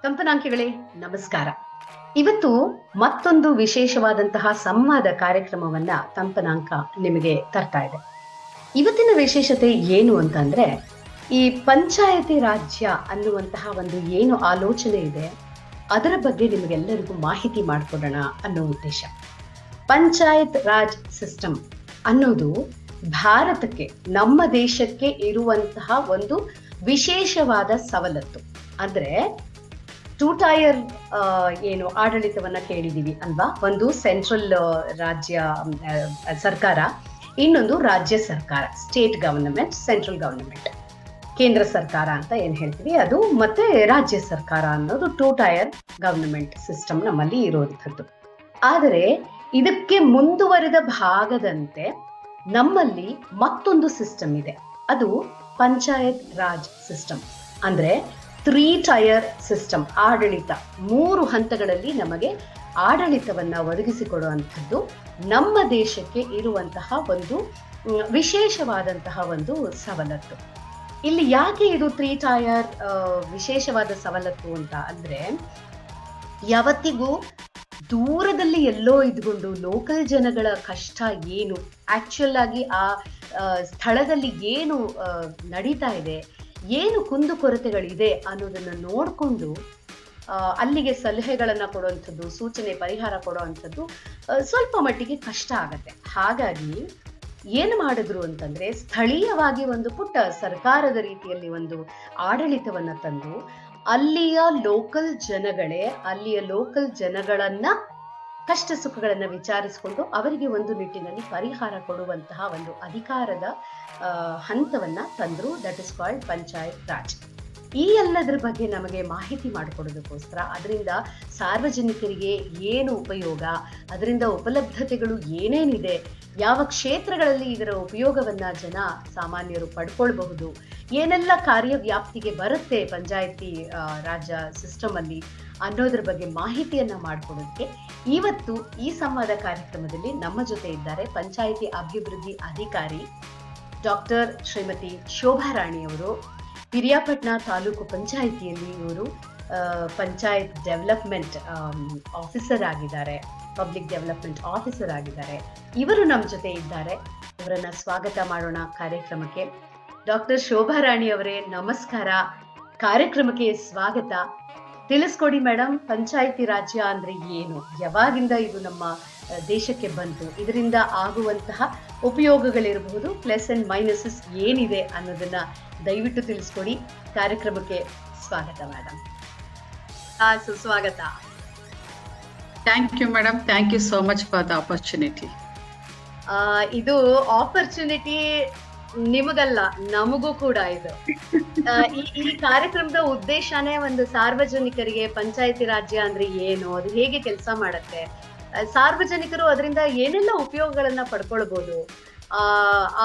ಕಂಪನಾಂಕಿಗಳೇ ನಮಸ್ಕಾರ. ಇವತ್ತು ಮತ್ತೊಂದು ವಿಶೇಷವಾದಂತಹ ಸಂವಾದ ಕಾರ್ಯಕ್ರಮವನ್ನ ಕಂಪನಾಂಕ ನಿಮಗೆ ತರ್ತಾ ಇದೆ. ಇವತ್ತಿನ ವಿಶೇಷತೆ ಏನು ಅಂತಂದ್ರೆ, ಈ ಪಂಚಾಯತಿ ರಾಜ್ಯ ಅನ್ನುವಂತಹ ಒಂದು ಏನು ಆಲೋಚನೆ ಇದೆ ಅದರ ಬಗ್ಗೆ ನಿಮಗೆಲ್ಲರಿಗೂ ಮಾಹಿತಿ ಮಾಡಿಕೊಡೋಣ ಅನ್ನೋ ಉದ್ದೇಶ. ಪಂಚಾಯತ್ ರಾಜ್ ಸಿಸ್ಟಮ್ ಅನ್ನೋದು ಭಾರತಕ್ಕೆ, ನಮ್ಮ ದೇಶಕ್ಕೆ ಇರುವಂತಹ ಒಂದು ವಿಶೇಷವಾದ ಸವಲತ್ತು. ಅಂದ್ರೆ 2 ಟೈರ್ ಏನು ಆಡಳಿತವನ್ನ ಕೇಳಿದೀವಿ ಅಲ್ವಾ? ಒಂದು ಸೆಂಟ್ರಲ್ ರಾಜ್ಯ ಸರ್ಕಾರ, ಇನ್ನೊಂದು ರಾಜ್ಯ ಸರ್ಕಾರ, ಸ್ಟೇಟ್ ಗವರ್ನಮೆಂಟ್, ಸೆಂಟ್ರಲ್ ಗವರ್ನಮೆಂಟ್, ಕೇಂದ್ರ ಸರ್ಕಾರ ಅಂತ ಏನ್ ಹೇಳ್ತೀವಿ ಅದು, ಮತ್ತೆ ರಾಜ್ಯ ಸರ್ಕಾರ ಅನ್ನೋದು 2 ಟೈರ್ ಗವರ್ನಮೆಂಟ್ ಸಿಸ್ಟಮ್ ನಮ್ಮಲ್ಲಿ ಇರುವಂಥದ್ದು. ಆದರೆ ಇದಕ್ಕೆ ಮುಂದುವರಿದ ಭಾಗದಂತೆ ನಮ್ಮಲ್ಲಿ ಮತ್ತೊಂದು ಸಿಸ್ಟಮ್ ಇದೆ, ಅದು ಪಂಚಾಯತ್ ರಾಜ್ ಸಿಸ್ಟಮ್. ಅಂದ್ರೆ 3 ಟೈರ್ ಸಿಸ್ಟಮ್, ಆಡಳಿತ 3 ಹಂತಗಳಲ್ಲಿ ನಮಗೆ ಆಡಳಿತವನ್ನ ಒದಗಿಸಿಕೊಡುವಂಥದ್ದು ನಮ್ಮ ದೇಶಕ್ಕೆ ಇರುವಂತಹ ಒಂದು ವಿಶೇಷವಾದಂತಹ ಒಂದು ಸವಲತ್ತು. ಇಲ್ಲಿ ಯಾಕೆ ಇದು 3 ಟೈರ್ ವಿಶೇಷವಾದ ಸವಲತ್ತು ಅಂತ ಅಂದ್ರೆ, ಯಾವತ್ತಿಗೂ ದೂರದಲ್ಲಿ ಎಲ್ಲೋ ಇದ್ಕೊಂಡು ಲೋಕಲ್ ಜನಗಳ ಕಷ್ಟ ಏನು, ಆಕ್ಚುಯಲ್ ಆಗಿ ಆ ಸ್ಥಳದಲ್ಲಿ ಏನು ನಡೀತಾ ಇದೆ, ಏನು ಕುಂದುಕೊರತೆಗಳಿದೆ ಅನ್ನೋದನ್ನ ನೋಡ್ಕೊಂಡು ಅಲ್ಲಿಗೆ ಸಲಹೆಗಳನ್ನ ಕೊಡುವಂಥದ್ದು, ಸೂಚನೆ ಪರಿಹಾರ ಕೊಡುವಂಥದ್ದು ಸ್ವಲ್ಪ ಮಟ್ಟಿಗೆ ಕಷ್ಟ ಆಗತ್ತೆ. ಹಾಗಾಗಿ ಏನು ಮಾಡಿದ್ರು ಅಂತಂದ್ರೆ, ಸ್ಥಳೀಯವಾಗಿ ಒಂದು ಪುಟ್ಟ ಸರ್ಕಾರದ ರೀತಿಯಲ್ಲಿ ಒಂದು ಆಡಳಿತವನ್ನ ತಂದು ಅಲ್ಲಿಯ ಲೋಕಲ್ ಜನಗಳನ್ನ ಕಷ್ಟ ಸುಖಗಳನ್ನ ವಿಚಾರಿಸಿಕೊಂಡು ಅವರಿಗೆ ಒಂದು ನಿಟ್ಟಿನಲ್ಲಿ ಪರಿಹಾರ ಕೊಡುವಂತಹ ಒಂದು ಅಧಿಕಾರದ ಹಂತವನ್ನ ತಂದ್ರು. That is called panchayat Raj. ಈ ಎಲ್ಲದರ ಬಗ್ಗೆ ನಮಗೆ ಮಾಹಿತಿ ಮಾಡಿಕೊಡೋದಕ್ಕೋಸ್ಕರ, ಅದರಿಂದ ಸಾರ್ವಜನಿಕರಿಗೆ ಏನು ಉಪಯೋಗ, ಅದರಿಂದ ಉಪಲಬ್ಧತೆಗಳು ಏನೇನಿದೆ, ಯಾವ ಕ್ಷೇತ್ರಗಳಲ್ಲಿ ಇದರ ಉಪಯೋಗವನ್ನ ಜನ ಸಾಮಾನ್ಯರು ಪಡ್ಕೊಳ್ಬಹುದು, ಏನೆಲ್ಲ ಕಾರ್ಯವ್ಯಾಪ್ತಿಗೆ ಬರುತ್ತೆ ಪಂಚಾಯತಿ ರಾಜ್ಯ ಸಿಸ್ಟಮ್ ಅಲ್ಲಿ ಅನ್ನೋದ್ರ ಬಗ್ಗೆ ಮಾಹಿತಿಯನ್ನ ಮಾಡಿಕೊಡೋದಕ್ಕೆ ಇವತ್ತು ಈ ಸಂವಾದ ಕಾರ್ಯಕ್ರಮದಲ್ಲಿ ನಮ್ಮ ಜೊತೆ ಇದ್ದಾರೆ ಪಂಚಾಯತಿ ಅಭಿವೃದ್ಧಿ ಅಧಿಕಾರಿ ಡಾಕ್ಟರ್ ಶ್ರೀಮತಿ ಶೋಭಾ ರಾಣಿ ಅವರು. ಪಿರಿಯಾಪಟ್ನ ತಾಲೂಕು ಪಂಚಾಯಿತಿಯಲ್ಲಿ ಇವರು ಪಂಚಾಯತ್ ಡೆವಲಪ್ಮೆಂಟ್ ಆಫೀಸರ್ ಆಗಿದ್ದಾರೆ, ಪಬ್ಲಿಕ್ ಡೆವಲಪ್ಮೆಂಟ್ ಆಫೀಸರ್ ಆಗಿದ್ದಾರೆ. ಇವರು ನಮ್ಮ ಜೊತೆ ಇದ್ದಾರೆ. ಇವರನ್ನ ಸ್ವಾಗತ ಮಾಡೋಣ ಕಾರ್ಯಕ್ರಮಕ್ಕೆ. ಡಾಕ್ಟರ್ ಶೋಭಾ ರಾಣಿ ಅವರೇ ನಮಸ್ಕಾರ, ಕಾರ್ಯಕ್ರಮಕ್ಕೆ ಸ್ವಾಗತ. ತಿಳಿಸ್ಕೊಡಿ ಮೇಡಮ್, ಪಂಚಾಯತಿ ರಾಜ್ಯ ಅಂದ್ರೆ ಏನು, ಯಾವಾಗಿಂದ ಇದು ನಮ್ಮ ದೇಶಕ್ಕೆ ಬಂತು, ಇದರಿಂದ ಆಗುವಂತಹ ಉಪಯೋಗಗಳಿರಬಹುದು, ಪ್ಲಸ್ ಅಂಡ್ ಮೈನಸಸ್ ಏನಿದೆ ಅನ್ನೋದನ್ನ ದಯವಿಟ್ಟು ತಿಳಿಸ್ಕೊಡಿ. ಕಾರ್ಯಕ್ರಮಕ್ಕೆ ಸ್ವಾಗತ ಮೇಡಮ್. ಸುಸ್ವಾಗತ. Thank you madam, thank you so much for the opportunity. ಇದು ಆಪರ್ಚುನಿಟಿ ನಿಮಗಲ್ಲ, ನಮಗೂ ಕೂಡ ಇದು. ಈ ಕಾರ್ಯಕ್ರಮದ ಉದ್ದೇಶನೇ ಒಂದು ಸಾರ್ವಜನಿಕರಿಗೆ ಪಂಚಾಯತಿ ರಾಜ್ಯ ಅಂದ್ರೆ ಏನು, ಅದು ಹೇಗೆ ಕೆಲಸ ಮಾಡತ್ತೆ, ಸಾರ್ವಜನಿಕರು ಅದರಿಂದ ಏನೆಲ್ಲ ಉಪಯೋಗಗಳನ್ನ ಪಡ್ಕೊಳ್ಬಹುದು,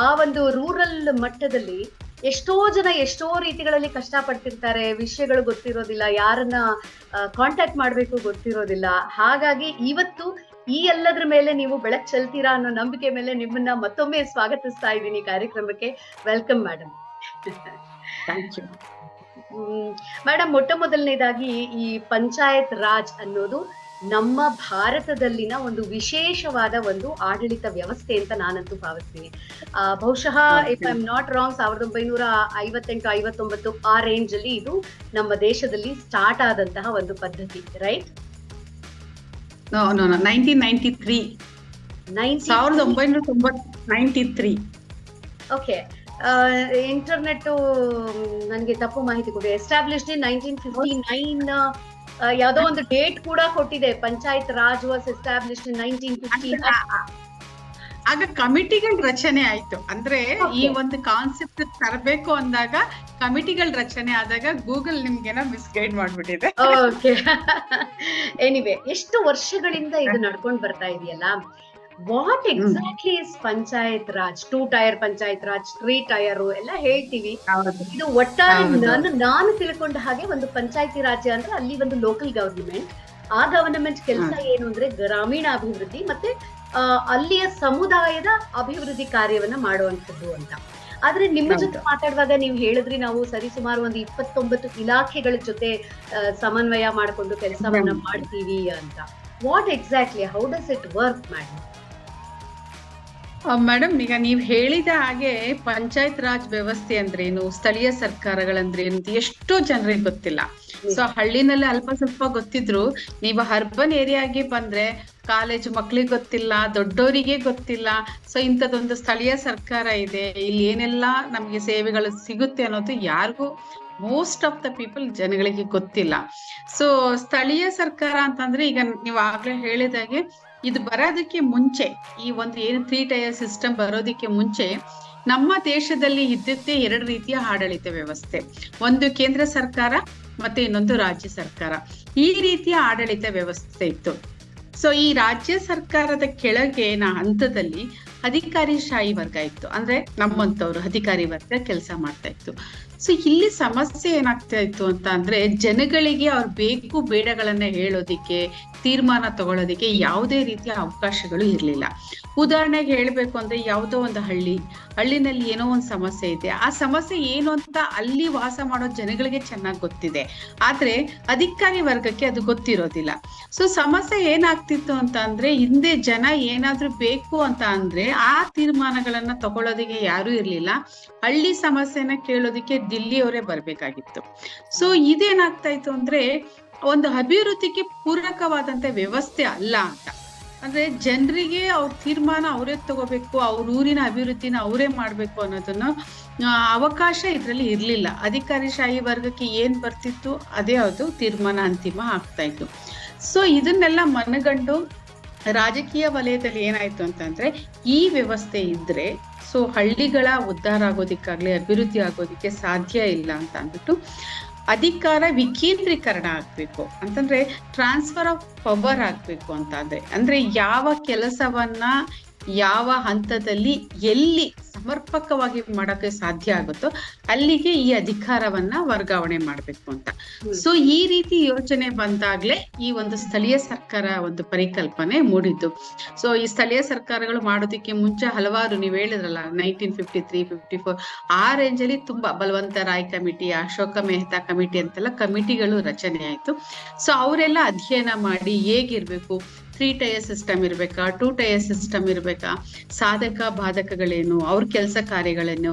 ಆ ಒಂದು ರೂರಲ್ ಮಟ್ಟದಲ್ಲಿ ಎಷ್ಟೋ ಜನ ಎಷ್ಟೋ ರೀತಿಗಳಲ್ಲಿ ಕಷ್ಟ ಪಡ್ತಿರ್ತಾರೆ, ವಿಷಯಗಳು ಗೊತ್ತಿರೋದಿಲ್ಲ, ಯಾರನ್ನ ಕಾಂಟ್ಯಾಕ್ಟ್ ಮಾಡ್ಬೇಕು ಗೊತ್ತಿರೋದಿಲ್ಲ. ಹಾಗಾಗಿ ಇವತ್ತು ಈ ಎಲ್ಲದ್ರ ಮೇಲೆ ನೀವು ಬೆಳಕು ಚೆಲ್ತೀರಾ ಅನ್ನೋ ನಂಬಿಕೆ ಮೇಲೆ ನಿಮ್ಮನ್ನ ಮತ್ತೊಮ್ಮೆ ಸ್ವಾಗತಿಸ್ತಾ ಇದ್ದೀನಿ ಕಾರ್ಯಕ್ರಮಕ್ಕೆ. Welcome madam. Thank you madam. ಮೊಟ್ಟ ಮೊದಲನೇದಾಗಿ ಈ ಪಂಚಾಯತ್ ರಾಜ್ ಅನ್ನೋದು ನಮ್ಮ ಭಾರತದಲ್ಲಿನ ಒಂದು ವಿಶೇಷವಾದ ಒಂದು ಆಡಳಿತ ವ್ಯವಸ್ಥೆ ಅಂತ ನಾನಂತೂ ಭಾವಿಸ್ತೀನಿ. ಬಹುಶಃ if I am not wrong 1958-59 ಆ ರೇಂಜ್ ಅಲ್ಲಿ ಇದು ನಮ್ಮ ದೇಶದಲ್ಲಿ ಸ್ಟಾರ್ಟ್ ಆದಂತಹ ಒಂದು ಪದ್ಧತಿ, ರೈಟ್? 1993. 1993. ಓಕೆ. ಇಂಟರ್ನೆಟ್ ನನಗೆ ತಪ್ಪು ಮಾಹಿತಿ ಕೊಡಿ. ಎಸ್ಟಾಬ್ಲಿಷ್ಡ್ ಇನ್ 1959 ಯಾವ್ದೋ ಒಂದು ಡೇಟ್ ಕೂಡ ಕೊಟ್ಟಿದೆ. Panchayat Raj was established in 1959. ಆಗ ಕಮಿಟಿಗಳ ರಚನೆ ಆಯ್ತು. ಅಂದ್ರೆ ಈ ಒಂದು ಕಾನ್ಸೆಪ್ಟ್ ತರಬೇಕು ಅಂದಾಗ ಕಮಿಟಿಗಳ ರಚನೆ ಆದಾಗ ಗೂಗಲ್ ನಿಮ್ಗೆನ ಮಿಸ್ಗೈಡ್ ಮಾಡ್ಬಿಟ್ಟಿದೆ. ಓಕೆ. ಎನಿವೆ, ಎಷ್ಟು ವರ್ಷಗಳಿಂದ ಇದು ನಡ್ಕೊಂಡ್ ಬರ್ತಾ ಇದೆಯಲ್ಲ, what exactly is panchayat Raj? 2 tyre panchayat Raj, 3 tyre ಎಲ್ಲ ಹೇಳ್ತೀವಿ. ಇದು ಒಟ್ಟಾರೆ ನಾನು ತಿಳ್ಕೊಂಡ ಹಾಗೆ ಒಂದು ಪಂಚಾಯತಿ ರಾಜ್ಯ ಅಂದ್ರೆ ಅಲ್ಲಿ ಒಂದು ಲೋಕಲ್ ಗವರ್ನಮೆಂಟ್, ಆ ಗವರ್ನಮೆಂಟ್ ಕೆಲಸ ಏನು ಅಂದ್ರೆ ಗ್ರಾಮೀಣ ಅಭಿವೃದ್ಧಿ ಮತ್ತೆ ಅಲ್ಲಿಯ ಸಮುದಾಯದ ಅಭಿವೃದ್ಧಿ ಕಾರ್ಯವನ್ನ ಮಾಡುವಂಥದ್ದು ಅಂತ. ಆದ್ರೆ ನಿಮ್ಮ ಹೌದು. ಜೊತೆ ಮಾತಾಡುವಾಗ ನೀವು ಹೇಳಿದ್ರಿ, ನಾವು ಸರಿಸುಮಾರು ಒಂದು 29 ಇಲಾಖೆಗಳ ಜೊತೆ ಸಮನ್ವಯ ಮಾಡಿಕೊಂಡು ಕೆಲಸವನ್ನ ಮಾಡ್ತೀವಿ ಅಂತ. What exactly, how does it work madam? Madam, ಈಗ ನೀವ್ ಹೇಳಿದ ಹಾಗೆ ಪಂಚಾಯತ್ ರಾಜ್ ವ್ಯವಸ್ಥೆ ಅಂದ್ರೇನು, ಸ್ಥಳೀಯ ಸರ್ಕಾರಗಳಂದ್ರೇನು ಅಂತ ಎಷ್ಟೋ ಜನರಿಗೆ ಗೊತ್ತಿಲ್ಲ. ಸೊ ಹಳ್ಳಿನಲ್ಲಿ ಅಲ್ಪ ಸ್ವಲ್ಪ ಗೊತ್ತಿದ್ರು, ನೀವು ಅರ್ಬನ್ ಏರಿಯಾಗೆ ಬಂದ್ರೆ ಕಾಲೇಜ್ ಮಕ್ಳಿಗೆ ಗೊತ್ತಿಲ್ಲ, ದೊಡ್ಡವರಿಗೆ ಗೊತ್ತಿಲ್ಲ. ಸೊ ಇಂಥದ್ದೊಂದು ಸ್ಥಳೀಯ ಸರ್ಕಾರ ಇದೆ, ಇಲ್ಲಿ ಏನೆಲ್ಲ ನಮ್ಗೆ ಸೇವೆಗಳು ಸಿಗುತ್ತೆ ಅನ್ನೋದು ಯಾರಿಗೂ, ಮೋಸ್ಟ್ ಆಫ್ ದ ಪೀಪಲ್ ಜನಗಳಿಗೆ ಗೊತ್ತಿಲ್ಲ. ಸೊ ಸ್ಥಳೀಯ ಸರ್ಕಾರ ಅಂತಂದ್ರೆ ಈಗ ನೀವು ಆಗ್ಲೇ ಹೇಳಿದಾಗೆ ಇದು ಬರೋದಕ್ಕೆ ಮುಂಚೆ, ಈ ಒಂದು ಏನು 3 ಟೈರ್ ಸಿಸ್ಟಮ್ ಬರೋದಕ್ಕೆ ಮುಂಚೆ ನಮ್ಮ ದೇಶದಲ್ಲಿ ಇದ್ದದ್ದೇ 2 ರೀತಿಯ ಆಡಳಿತ ವ್ಯವಸ್ಥೆ. ಒಂದು ಕೇಂದ್ರ ಸರ್ಕಾರ ಮತ್ತೆ ಇನ್ನೊಂದು ರಾಜ್ಯ ಸರ್ಕಾರ. ಈ ರೀತಿಯ ಆಡಳಿತ ವ್ಯವಸ್ಥೆ ಇತ್ತು. ಸೊ ಈ ರಾಜ್ಯ ಸರ್ಕಾರದ ಕೆಳಗಿನ ಹಂತದಲ್ಲಿ ಅಧಿಕಾರಿಶಾಹಿ ವರ್ಗ ಇತ್ತು, ಅಂದ್ರೆ ನಮ್ಮಂತವ್ರು ಅಧಿಕಾರಿ ವರ್ಗ ಕೆಲಸ ಮಾಡ್ತಾ ಇತ್ತು. ಸೊ ಇಲ್ಲಿ ಸಮಸ್ಯೆ ಏನಾಗ್ತಾ ಇತ್ತು ಅಂತ ಅಂದ್ರೆ, ಜನಗಳಿಗೆ ಅವ್ರ ಬೇಕು ಬೇಡಗಳನ್ನ ಹೇಳೋದಿಕ್ಕೆ, ತೀರ್ಮಾನ ತಗೊಳ್ಳೋದಿಕ್ಕೆ ಯಾವುದೇ ರೀತಿಯ ಅವಕಾಶಗಳು ಇರ್ಲಿಲ್ಲ. ಉದಾಹರಣೆಗೆ ಹೇಳ್ಬೇಕು ಅಂದ್ರೆ, ಯಾವುದೋ ಒಂದು ಹಳ್ಳಿನಲ್ಲಿ ಏನೋ ಒಂದು ಸಮಸ್ಯೆ ಇದೆ, ಆ ಸಮಸ್ಯೆ ಏನು ಅಂತ ಅಲ್ಲಿ ವಾಸ ಮಾಡೋ ಜನಗಳಿಗೆ ಚೆನ್ನಾಗಿ ಗೊತ್ತಿದೆ, ಆದ್ರೆ ಅಧಿಕಾರಿ ವರ್ಗಕ್ಕೆ ಅದು ಗೊತ್ತಿರೋದಿಲ್ಲ. ಸೊ ಸಮಸ್ಯೆ ಏನಾಗ್ತಿತ್ತು ಅಂತ ಅಂದ್ರೆ, ಹಿಂದೆ ಜನ ಏನಾದ್ರೂ ಬೇಕು ಅಂತ ಅಂದ್ರೆ ಆ ತೀರ್ಮಾನಗಳನ್ನ ತಗೊಳ್ಳೋದಿಕ್ಕೆ ಯಾರು ಇರ್ಲಿಲ್ಲ. ಹಳ್ಳಿ ಸಮಸ್ಯೆನ ಕೇಳೋದಿಕ್ಕೆ ದಿಲ್ಲಿಯವರೇ ಬರ್ಬೇಕಾಗಿತ್ತು. ಸೊ ಇದೇನಾಗ್ತಾ ಇತ್ತು ಅಂದ್ರೆ, ಒಂದು ಅಭಿವೃದ್ಧಿಗೆ ಪೂರಕವಾದಂತ ವ್ಯವಸ್ಥೆ ಅಲ್ಲ ಅಂತ. ಅಂದ್ರೆ ಜನರಿಗೆ ಅವ್ರ ತೀರ್ಮಾನ ಅವರೇ ತಗೋಬೇಕು, ಅವ್ರ ಊರಿನ ಅಭಿವೃದ್ಧಿನ ಅವರೇ ಮಾಡ್ಬೇಕು ಅನ್ನೋದನ್ನ ಅವಕಾಶ ಇದ್ರಲ್ಲಿ ಇರ್ಲಿಲ್ಲ. ಅಧಿಕಾರಿಶಾಹಿ ವರ್ಗಕ್ಕೆ ಏನ್ ಬರ್ತಿತ್ತು ಅದೇ ಅದು ತೀರ್ಮಾನ ಅಂತಿಮ ಆಗ್ತಾ ಇತ್ತು. ಸೊ ಇದನ್ನೆಲ್ಲ ಮನಗಂಡು ರಾಜಕೀಯ ವಲಯದಲ್ಲಿ ಏನಾಯ್ತು ಅಂತಂದ್ರೆ, ಈ ವ್ಯವಸ್ಥೆ ಇದ್ರೆ ಸೊ ಹಳ್ಳಿಗಳ ಉದ್ಧಾರ ಆಗೋದಿಕ್ಕಾಗ್ಲಿ ಅಭಿವೃದ್ಧಿ ಆಗೋದಿಕ್ಕೆ ಸಾಧ್ಯ ಇಲ್ಲ ಅಂತ ಅಂದ್ಬಿಟ್ಟು ಅಧಿಕಾರ ವಿಕೇಂದ್ರೀಕರಣ ಆಗ್ಬೇಕು ಅಂತಂದ್ರೆ, ಟ್ರಾನ್ಸ್ಫರ್ ಆಫ್ ಪವರ್ ಆಗ್ಬೇಕು ಅಂತ ಅಂದ್ರೆ ಯಾವ ಕೆಲಸವನ್ನ ಯಾವ ಹಂತದಲ್ಲಿ ಎಲ್ಲಿ ಸಮರ್ಪಕವಾಗಿ ಮಾಡಕ್ಕೆ ಸಾಧ್ಯ ಆಗುತ್ತೋ ಅಲ್ಲಿಗೆ ಈ ಅಧಿಕಾರವನ್ನ ವರ್ಗಾವಣೆ ಮಾಡ್ಬೇಕು ಅಂತ. ಸೊ ಈ ರೀತಿ ಯೋಚನೆ ಬಂದಾಗ್ಲೇ ಈ ಒಂದು ಸ್ಥಳೀಯ ಸರ್ಕಾರ ಒಂದು ಪರಿಕಲ್ಪನೆ ಮೂಡಿದ್ದು. ಸೊ ಈ ಸ್ಥಳೀಯ ಸರ್ಕಾರಗಳು ಮಾಡೋದಕ್ಕೆ ಮುಂಚೆ ಹಲವಾರು, ನೀವ್ ಹೇಳಿದ್ರಲ್ಲ 1953, 54 ಆ ರೇಂಜ್ ಅಲ್ಲಿ ತುಂಬಾ ಬಲವಂತ ರಾಯ್ ಕಮಿಟಿ, ಅಶೋಕ ಮೆಹ್ತಾ ಕಮಿಟಿ ಅಂತೆಲ್ಲ ಕಮಿಟಿಗಳು ರಚನೆ ಆಯ್ತು. ಸೊ ಅವರೆಲ್ಲ ಅಧ್ಯಯನ ಮಾಡಿ ಹೇಗಿರ್ಬೇಕು, 3 ಟೈರ್ ಸಿಸ್ಟಮ್ ಇರ್ಬೇಕಾ, 2 ಟೈರ್ ಸಿಸ್ಟಮ್ ಇರ್ಬೇಕಾ, ಸಾಧಕ ಬಾಧಕಗಳೇನು, ಅವ್ರ ಕೆಲಸ ಕಾರ್ಯಗಳೇನು,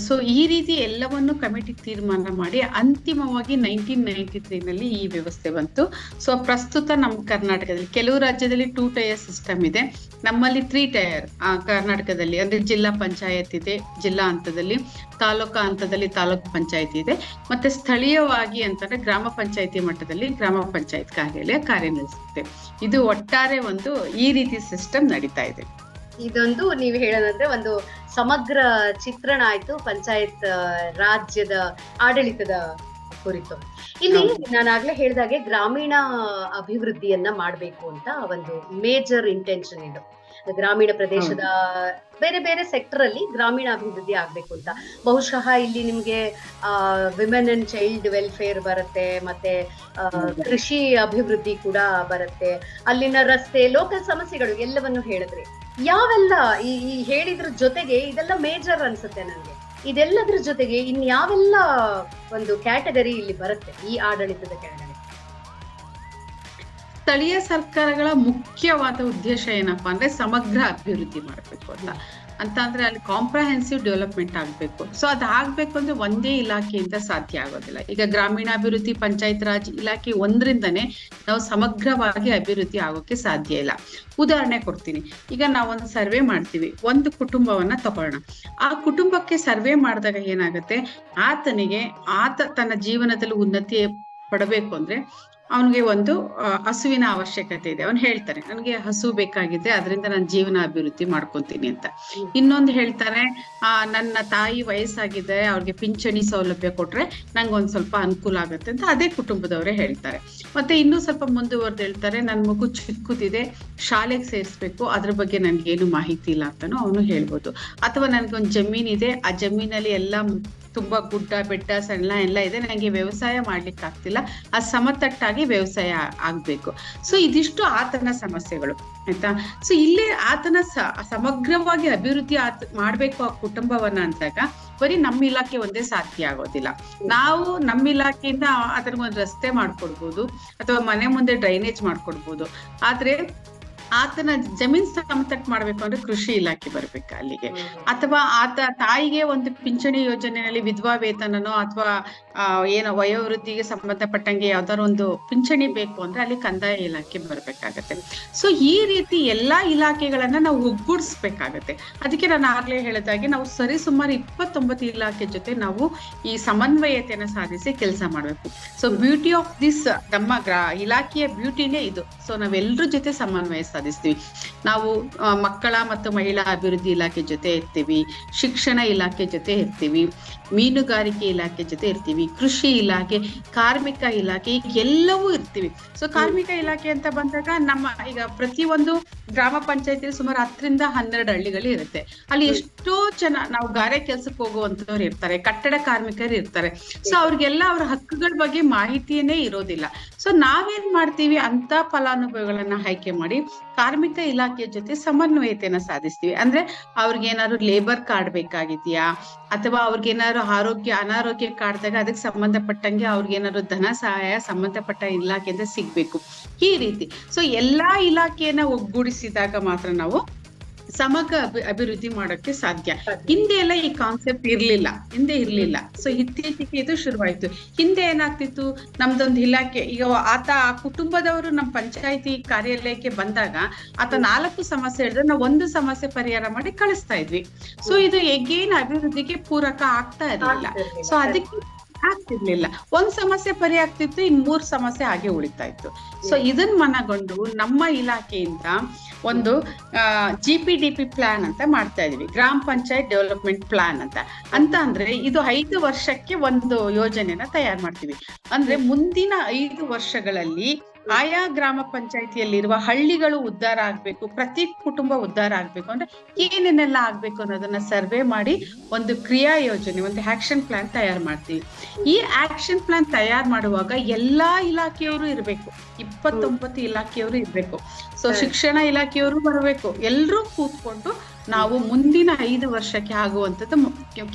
ಸೊ ಈ ರೀತಿ ಎಲ್ಲವನ್ನು ಕಮಿಟಿ ತೀರ್ಮಾನ ಮಾಡಿ ಅಂತಿಮವಾಗಿ 1993 ನಲ್ಲಿ ಈ ವ್ಯವಸ್ಥೆ ಬಂತು. ಸೊ ಪ್ರಸ್ತುತ ನಮ್ಮ ಕರ್ನಾಟಕದಲ್ಲಿ ಕೆಲವು ರಾಜ್ಯದಲ್ಲಿ 2 ಟೈರ್ ಸಿಸ್ಟಮ್ ಇದೆ, ನಮ್ಮಲ್ಲಿ 3 ಟೈರ್ ಕರ್ನಾಟಕದಲ್ಲಿ. ಅಂದ್ರೆ ಜಿಲ್ಲಾ ಪಂಚಾಯತ್ ಇದೆ ಜಿಲ್ಲಾ ಹಂತದಲ್ಲಿ, ತಾಲೂಕಾ ಹಂತದಲ್ಲಿ ತಾಲೂಕ್ ಪಂಚಾಯತಿ ಇದೆ, ಮತ್ತೆ ಸ್ಥಳೀಯವಾಗಿ ಅಂತಂದ್ರೆ ಗ್ರಾಮ ಪಂಚಾಯತಿ ಮಟ್ಟದಲ್ಲಿ ಗ್ರಾಮ ಪಂಚಾಯತ್ ಕಾರ್ಯಾಲಯ ಕಾರ್ಯನಿರ್ವಹಿಸುತ್ತೆ. ಇದು ಒಟ್ಟಾರೆ ಒಂದು ಈ ರೀತಿ ಸಿಸ್ಟಮ್ ನಡೀತಾ ಇದೆ. ಇದೊಂದು ನೀವು ಹೇಳೋದಂದ್ರೆ ಒಂದು ಸಮಗ್ರ ಚಿತ್ರಣ ಆಯ್ತು ಪಂಚಾಯತ್ ರಾಜ್ಯದ ಆಡಳಿತದ ಕುರಿತು. ಇಲ್ಲಿ ನಾನಾಗ್ಲೇ ಹೇಳಿದಾಗೆ ಗ್ರಾಮೀಣ ಅಭಿವೃದ್ಧಿಯನ್ನ ಮಾಡ್ಬೇಕು ಅಂತ ಒಂದು ಮೇಜರ್ ಇಂಟೆನ್ಷನ್ ಇದು. ಗ್ರಾಮೀಣ ಪ್ರದೇಶದ ಬೇರೆ ಬೇರೆ ಸೆಕ್ಟರ್ ಅಲ್ಲಿ ಗ್ರಾಮೀಣ ಅಭಿವೃದ್ಧಿ ಆಗ್ಬೇಕು ಅಂತ. ಬಹುಶಃ ಇಲ್ಲಿ ನಿಮ್ಗೆ ವಿಮೆನ್ ಅಂಡ್ ಚೈಲ್ಡ್ ವೆಲ್ಫೇರ್ ಬರುತ್ತೆ, ಮತ್ತೆ ಕೃಷಿ ಅಭಿವೃದ್ಧಿ ಕೂಡ ಬರುತ್ತೆ, ಅಲ್ಲಿನ ರಸ್ತೆ, ಲೋಕಲ್ ಸಮಸ್ಯೆಗಳು ಎಲ್ಲವನ್ನು ಹೇಳಿದ್ರಿ. ಯಾವೆಲ್ಲ ಈ ಹೇಳಿದ್ರ ಜೊತೆಗೆ ಇದೆಲ್ಲ ಮೇಜರ್ ಅನ್ಸುತ್ತೆ ನನ್ಗೆ. ಇದೆಲ್ಲದ್ರ ಜೊತೆಗೆ ಇನ್ಯಾವೆಲ್ಲ ಒಂದು ಕ್ಯಾಟಗರಿ ಇಲ್ಲಿ ಬರುತ್ತೆ ಈ ಆಡಳಿತದ ಕೆಳಗಡೆ? ಸ್ಥಳೀಯ ಸರ್ಕಾರಗಳ ಮುಖ್ಯವಾದ ಉದ್ದೇಶ ಏನಪ್ಪಾ ಅಂದ್ರೆ ಸಮಗ್ರ ಅಭಿವೃದ್ಧಿ ಮಾಡ್ಬೇಕು ಅಂತ ಅಂದ್ರೆ ಅಲ್ಲಿ ಕಾಂಪ್ರಹೆನ್ಸಿವ್ ಡೆವಲಪ್ಮೆಂಟ್ ಆಗ್ಬೇಕು. ಸೊ ಅದಾಗ್ಬೇಕು ಅಂದ್ರೆ ಒಂದೇ ಇಲಾಖೆಯಿಂದ ಸಾಧ್ಯ ಆಗೋದಿಲ್ಲ. ಈಗ ಗ್ರಾಮೀಣಾಭಿವೃದ್ಧಿ ಪಂಚಾಯತ್ ರಾಜ್ ಇಲಾಖೆ ಒಂದ್ರಿಂದನೇ ನಾವು ಸಮಗ್ರವಾಗಿ ಅಭಿವೃದ್ಧಿ ಆಗೋಕೆ ಸಾಧ್ಯ ಇಲ್ಲ. ಉದಾಹರಣೆ ಕೊಡ್ತೀನಿ. ಈಗ ನಾವೊಂದು ಸರ್ವೆ ಮಾಡ್ತೀವಿ, ಒಂದು ಕುಟುಂಬವನ್ನ ತಗೊಳ್ಳೋಣ. ಆ ಕುಟುಂಬಕ್ಕೆ ಸರ್ವೆ ಮಾಡಿದಾಗ ಏನಾಗುತ್ತೆ, ಆತ ತನ್ನ ಜೀವನದಲ್ಲಿ ಉನ್ನತಿ ಪಡಬೇಕು ಅಂದ್ರೆ ಅವನಿಗೆ ಒಂದು ಹಸುವಿನ ಅವಶ್ಯಕತೆ ಇದೆ. ಅವನು ಹೇಳ್ತಾನೆ, ನನಗೆ ಹಸು ಬೇಕಾಗಿದೆ, ಅದರಿಂದ ನಾನು ಜೀವನ ಅಭಿವೃದ್ಧಿ ಮಾಡ್ಕೊಂತೀನಿ ಅಂತ. ಇನ್ನೊಂದು ಹೇಳ್ತಾನೆ, ನನ್ನ ತಾಯಿ ವಯಸ್ಸಾಗಿದೆ, ಅವ್ರಿಗೆ ಪಿಂಚಣಿ ಸೌಲಭ್ಯ ಕೊಟ್ರೆ ನಂಗೆ ಒಂದ್ ಸ್ವಲ್ಪ ಅನುಕೂಲ ಆಗುತ್ತೆ ಅಂತ ಅದೇ ಕುಟುಂಬದವರೇ ಹೇಳ್ತಾರೆ. ಮತ್ತೆ ಇನ್ನೂ ಸ್ವಲ್ಪ ಮುಂದುವರೆದು ಹೇಳ್ತಾರೆ, ನನ್ ಮಗು ಚಿಕ್ಕದಿದೆ, ಶಾಲೆಗೆ ಸೇರಿಸ್ಬೇಕು, ಅದ್ರ ಬಗ್ಗೆ ನನ್ಗೇನು ಮಾಹಿತಿ ಇಲ್ಲ ಅಂತಾನು ಅವನು ಹೇಳ್ಬೋದು. ಅಥವಾ ನನ್ಗೊಂದು ಜಮೀನಿದೆ, ಆ ಜಮೀನಲ್ಲಿ ಎಲ್ಲ ತುಂಬಾ ಗುಡ್ಡ ಬೆಟ್ಟ ಸಣ್ಣ ಎಲ್ಲ ಇದೆ, ನನಗೆ ವ್ಯವಸಾಯ ಮಾಡ್ಲಿಕ್ಕೆ ಆಗ್ತಿಲ್ಲ, ಆ ಸಮತಟ್ಟಾಗಿ ವ್ಯವಸಾಯ ಆಗ್ಬೇಕು. ಸೊ ಇದಿಷ್ಟು ಆತನ ಸಮಸ್ಯೆಗಳು ಆಯ್ತಾ. ಸೊ ಇಲ್ಲಿ ಆತನ ಸಮಗ್ರವಾಗಿ ಅಭಿವೃದ್ಧಿ ಮಾಡ್ಬೇಕು ಆ ಕುಟುಂಬವನ್ನ ಅಂದಾಗ ಬರೀ ನಮ್ಮ ಇಲಾಖೆ ಒಂದೇ ಸಾಧ್ಯ ಆಗೋದಿಲ್ಲ. ನಾವು ನಮ್ಮ ಇಲಾಖೆಯಿಂದ ಅದನ್ನ ಒಂದು ರಸ್ತೆ ಮಾಡ್ಕೊಡ್ಬೋದು ಅಥವಾ ಮನೆ ಮುಂದೆ ಡ್ರೈನೇಜ್ ಮಾಡ್ಕೊಡ್ಬೋದು. ಆದ್ರೆ ಆತನ ಜಮೀನ್ ಸಮತಟ್ಟು ಮಾಡ್ಬೇಕು ಅಂದ್ರೆ ಕೃಷಿ ಇಲಾಖೆ ಬರ್ಬೇಕು ಅಲ್ಲಿಗೆ. ಅಥವಾ ಆತ ತಾಯಿಗೆ ಒಂದು ಪಿಂಚಣಿ ಯೋಜನೆಯಲ್ಲಿ ವಿಧವಾ ವೇತನನೋ ಅಥವಾ ಏನೋ ವಯೋವೃದ್ಧಿಗೆ ಸಂಬಂಧಪಟ್ಟಂಗೆ ಯಾವ್ದಾದ್ರು ಒಂದು ಪಿಂಚಣಿ ಬೇಕು ಅಂದ್ರೆ ಅಲ್ಲಿ ಕಂದಾಯ ಇಲಾಖೆ ಬರ್ಬೇಕಾಗತ್ತೆ. ಸೊ ಈ ರೀತಿ ಎಲ್ಲಾ ಇಲಾಖೆಗಳನ್ನ ನಾವು ಒಗ್ಗೂಡಿಸ್ಬೇಕಾಗತ್ತೆ. ಅದಕ್ಕೆ ನಾನು ಆಗ್ಲೇ ಹೇಳಿದಾಗೆ ನಾವು ಸರಿಸುಮಾರು 29 ಇಲಾಖೆ ಜೊತೆ ನಾವು ಈ ಸಮನ್ವಯತೆಯನ್ನ ಸಾಧಿಸಿ ಕೆಲಸ ಮಾಡ್ಬೇಕು. ಸೊ ಬ್ಯೂಟಿ ಆಫ್ ದಿಸ್ ನಮ್ಮ ಇಲಾಖೆಯ ಬ್ಯೂಟಿನೇ ಇದು. ಸೊ ನಾವೆಲ್ಲರ ಜೊತೆ ಸಮನ್ವಯ ಸಾಧಿಸ್ತೀವಿ. ನಾವು ಮಕ್ಕಳ ಮತ್ತು ಮಹಿಳಾ ಅಭಿವೃದ್ಧಿ ಇಲಾಖೆ ಜೊತೆ ಇರ್ತೀವಿ, ಶಿಕ್ಷಣ ಇಲಾಖೆ ಜೊತೆ ಇರ್ತೀವಿ, ಮೀನುಗಾರಿಕೆ ಇಲಾಖೆ ಜೊತೆ ಇರ್ತೀವಿ, ಕೃಷಿ ಇಲಾಖೆ, ಕಾರ್ಮಿಕ ಇಲಾಖೆ, ಎಲ್ಲವೂ ಇರ್ತೀವಿ. ಸೊ ಕಾರ್ಮಿಕ ಇಲಾಖೆ ಅಂತ ಬಂದಾಗ ನಮ್ಮ ಈಗ ಪ್ರತಿಯೊಂದು ಗ್ರಾಮ ಪಂಚಾಯತಿಯಲ್ಲಿ ಸುಮಾರು 10ರಿಂದ 12 ಹಳ್ಳಿಗಳು ಇರುತ್ತೆ. ಅಲ್ಲಿ ಎಷ್ಟೋ ಜನ ನಾವು ಗಾರೆ ಕೆಲ್ಸಕ್ಕೆ ಹೋಗುವಂತವ್ರು ಇರ್ತಾರೆ, ಕಟ್ಟಡ ಕಾರ್ಮಿಕರು ಇರ್ತಾರೆ. ಸೊ ಅವ್ರಿಗೆಲ್ಲ ಅವ್ರ ಹಕ್ಕುಗಳ ಬಗ್ಗೆ ಮಾಹಿತಿಯೇ ಇರೋದಿಲ್ಲ. ಸೊ ನಾವೇನ್ ಮಾಡ್ತೀವಿ, ಅಂತ ಫಲಾನುಭವಿಗಳನ್ನ ಆಯ್ಕೆ ಮಾಡಿ ಕಾರ್ಮಿಕ ಇಲಾಖೆಯ ಜೊತೆ ಸಮನ್ವಯತೆಯನ್ನ ಸಾಧಿಸ್ತೀವಿ. ಅಂದ್ರೆ ಅವ್ರಿಗೇನಾದ್ರು ಲೇಬರ್ ಕಾರ್ಡ್ ಬೇಕಾಗಿದ್ಯಾ ಅಥವಾ ಅವ್ರಿಗೇನಾದ್ರು ಅನಾರೋಗ್ಯ ಕಾರ್ಡ್ದಾಗ ಅದಕ್ಕೆ ಸಂಬಂಧಪಟ್ಟಂಗೆ ಅವ್ರಿಗೇನಾದ್ರು ಧನ ಸಹಾಯ ಸಂಬಂಧಪಟ್ಟ ಇಲಾಖೆಯಿಂದ ಸಿಗ್ಬೇಕು, ಈ ರೀತಿ. ಸೊ ಎಲ್ಲಾ ಇಲಾಖೆಯನ್ನ ಒಗ್ಗೂಡಿಸಿದಾಗ ಮಾತ್ರ ನಾವು ಸಮಗ್ರ ಅಭಿವೃದ್ಧಿ ಮಾಡೋಕೆ ಸಾಧ್ಯ. ಹಿಂದೆ ಎಲ್ಲ ಈ ಕಾನ್ಸೆಪ್ಟ್ ಹಿಂದೆ ಇರ್ಲಿಲ್ಲ. ಸೊ ಇತ್ತೀಚೆಗೆ ಇದು ಶುರುವಾಯ್ತು. ಹಿಂದೆ ಏನಾಗ್ತಿತ್ತು, ನಮ್ದೊಂದು ಇಲಾಖೆ, ಈಗ ಆತ ಆ ಕುಟುಂಬದವರು ನಮ್ಮ ಪಂಚಾಯತಿ ಕಾರ್ಯಾಲಯಕ್ಕೆ ಬಂದಾಗ ಆತ 4 ಸಮಸ್ಯೆ ಹೇಳಿದ್ರೆ ನಾವು 1 ಸಮಸ್ಯೆ ಪರಿಹಾರ ಮಾಡಿ ಕಳಿಸ್ತಾ ಇದ್ವಿ. ಸೊ ಇದು ಎಗೇನ್ ಅಭಿವೃದ್ಧಿಗೆ ಪೂರಕ ಆಗ್ತಾ ಇರ್ಲಿಲ್ಲ. ಸೊ ಅದಕ್ಕೆ ಆಗ್ತಿರ್ಲಿಲ್ಲ. 1 ಸಮಸ್ಯೆ ಪರಿಹಾರ ಆಗ್ತಿತ್ತು, ಇನ್ 3 ಸಮಸ್ಯೆ ಹಾಗೆ ಉಳಿತಾ ಇತ್ತು. ಸೊ ಇದನ್ ಮನಗೊಂಡು ನಮ್ಮ ಇಲಾಖೆಯಿಂದ ಒಂದು GPDP ಪ್ಲಾನ್ ಅಂತ ಮಾಡ್ತಾ ಇದೀವಿ, ಗ್ರಾಮ ಪಂಚಾಯತ್ ಡೆವಲಪ್ಮೆಂಟ್ ಪ್ಲಾನ್ ಅಂತ. ಅಂದ್ರೆ ಇದು 5 ವರ್ಷಕ್ಕೆ ಒಂದು ಯೋಜನೆನ ತಯಾರು ಮಾಡ್ತೀವಿ. ಅಂದ್ರೆ ಮುಂದಿನ 5 ವರ್ಷಗಳಲ್ಲಿ ಆಯಾ ಗ್ರಾಮ ಪಂಚಾಯತಿಯಲ್ಲಿರುವ ಹಳ್ಳಿಗಳು ಉದ್ಧಾರ ಆಗ್ಬೇಕು, ಪ್ರತಿ ಕುಟುಂಬ ಉದ್ಧಾರ ಆಗ್ಬೇಕು ಅಂದ್ರೆ ಏನೇನೆಲ್ಲ ಆಗ್ಬೇಕು ಅನ್ನೋದನ್ನ ಸರ್ವೆ ಮಾಡಿ ಒಂದು ಕ್ರಿಯಾ ಯೋಜನೆ, ಒಂದು ಆಕ್ಷನ್ ಪ್ಲಾನ್ ತಯಾರು ಮಾಡ್ತೀವಿ. ಈ ಆಕ್ಷನ್ ಪ್ಲಾನ್ ತಯಾರು ಮಾಡುವಾಗ ಎಲ್ಲಾ ಇಲಾಖೆಯವರು ಇರ್ಬೇಕು, 29 ಇಲಾಖೆಯವರು ಇರ್ಬೇಕು. ಸೊ ಶಿಕ್ಷಣ ಇಲಾಖೆಯವರು ಬರಬೇಕು. ಎಲ್ರೂ ಕೂತ್ಕೊಂಡು ನಾವು ಮುಂದಿನ 5 ವರ್ಷಕ್ಕೆ ಆಗುವಂತದ್ದು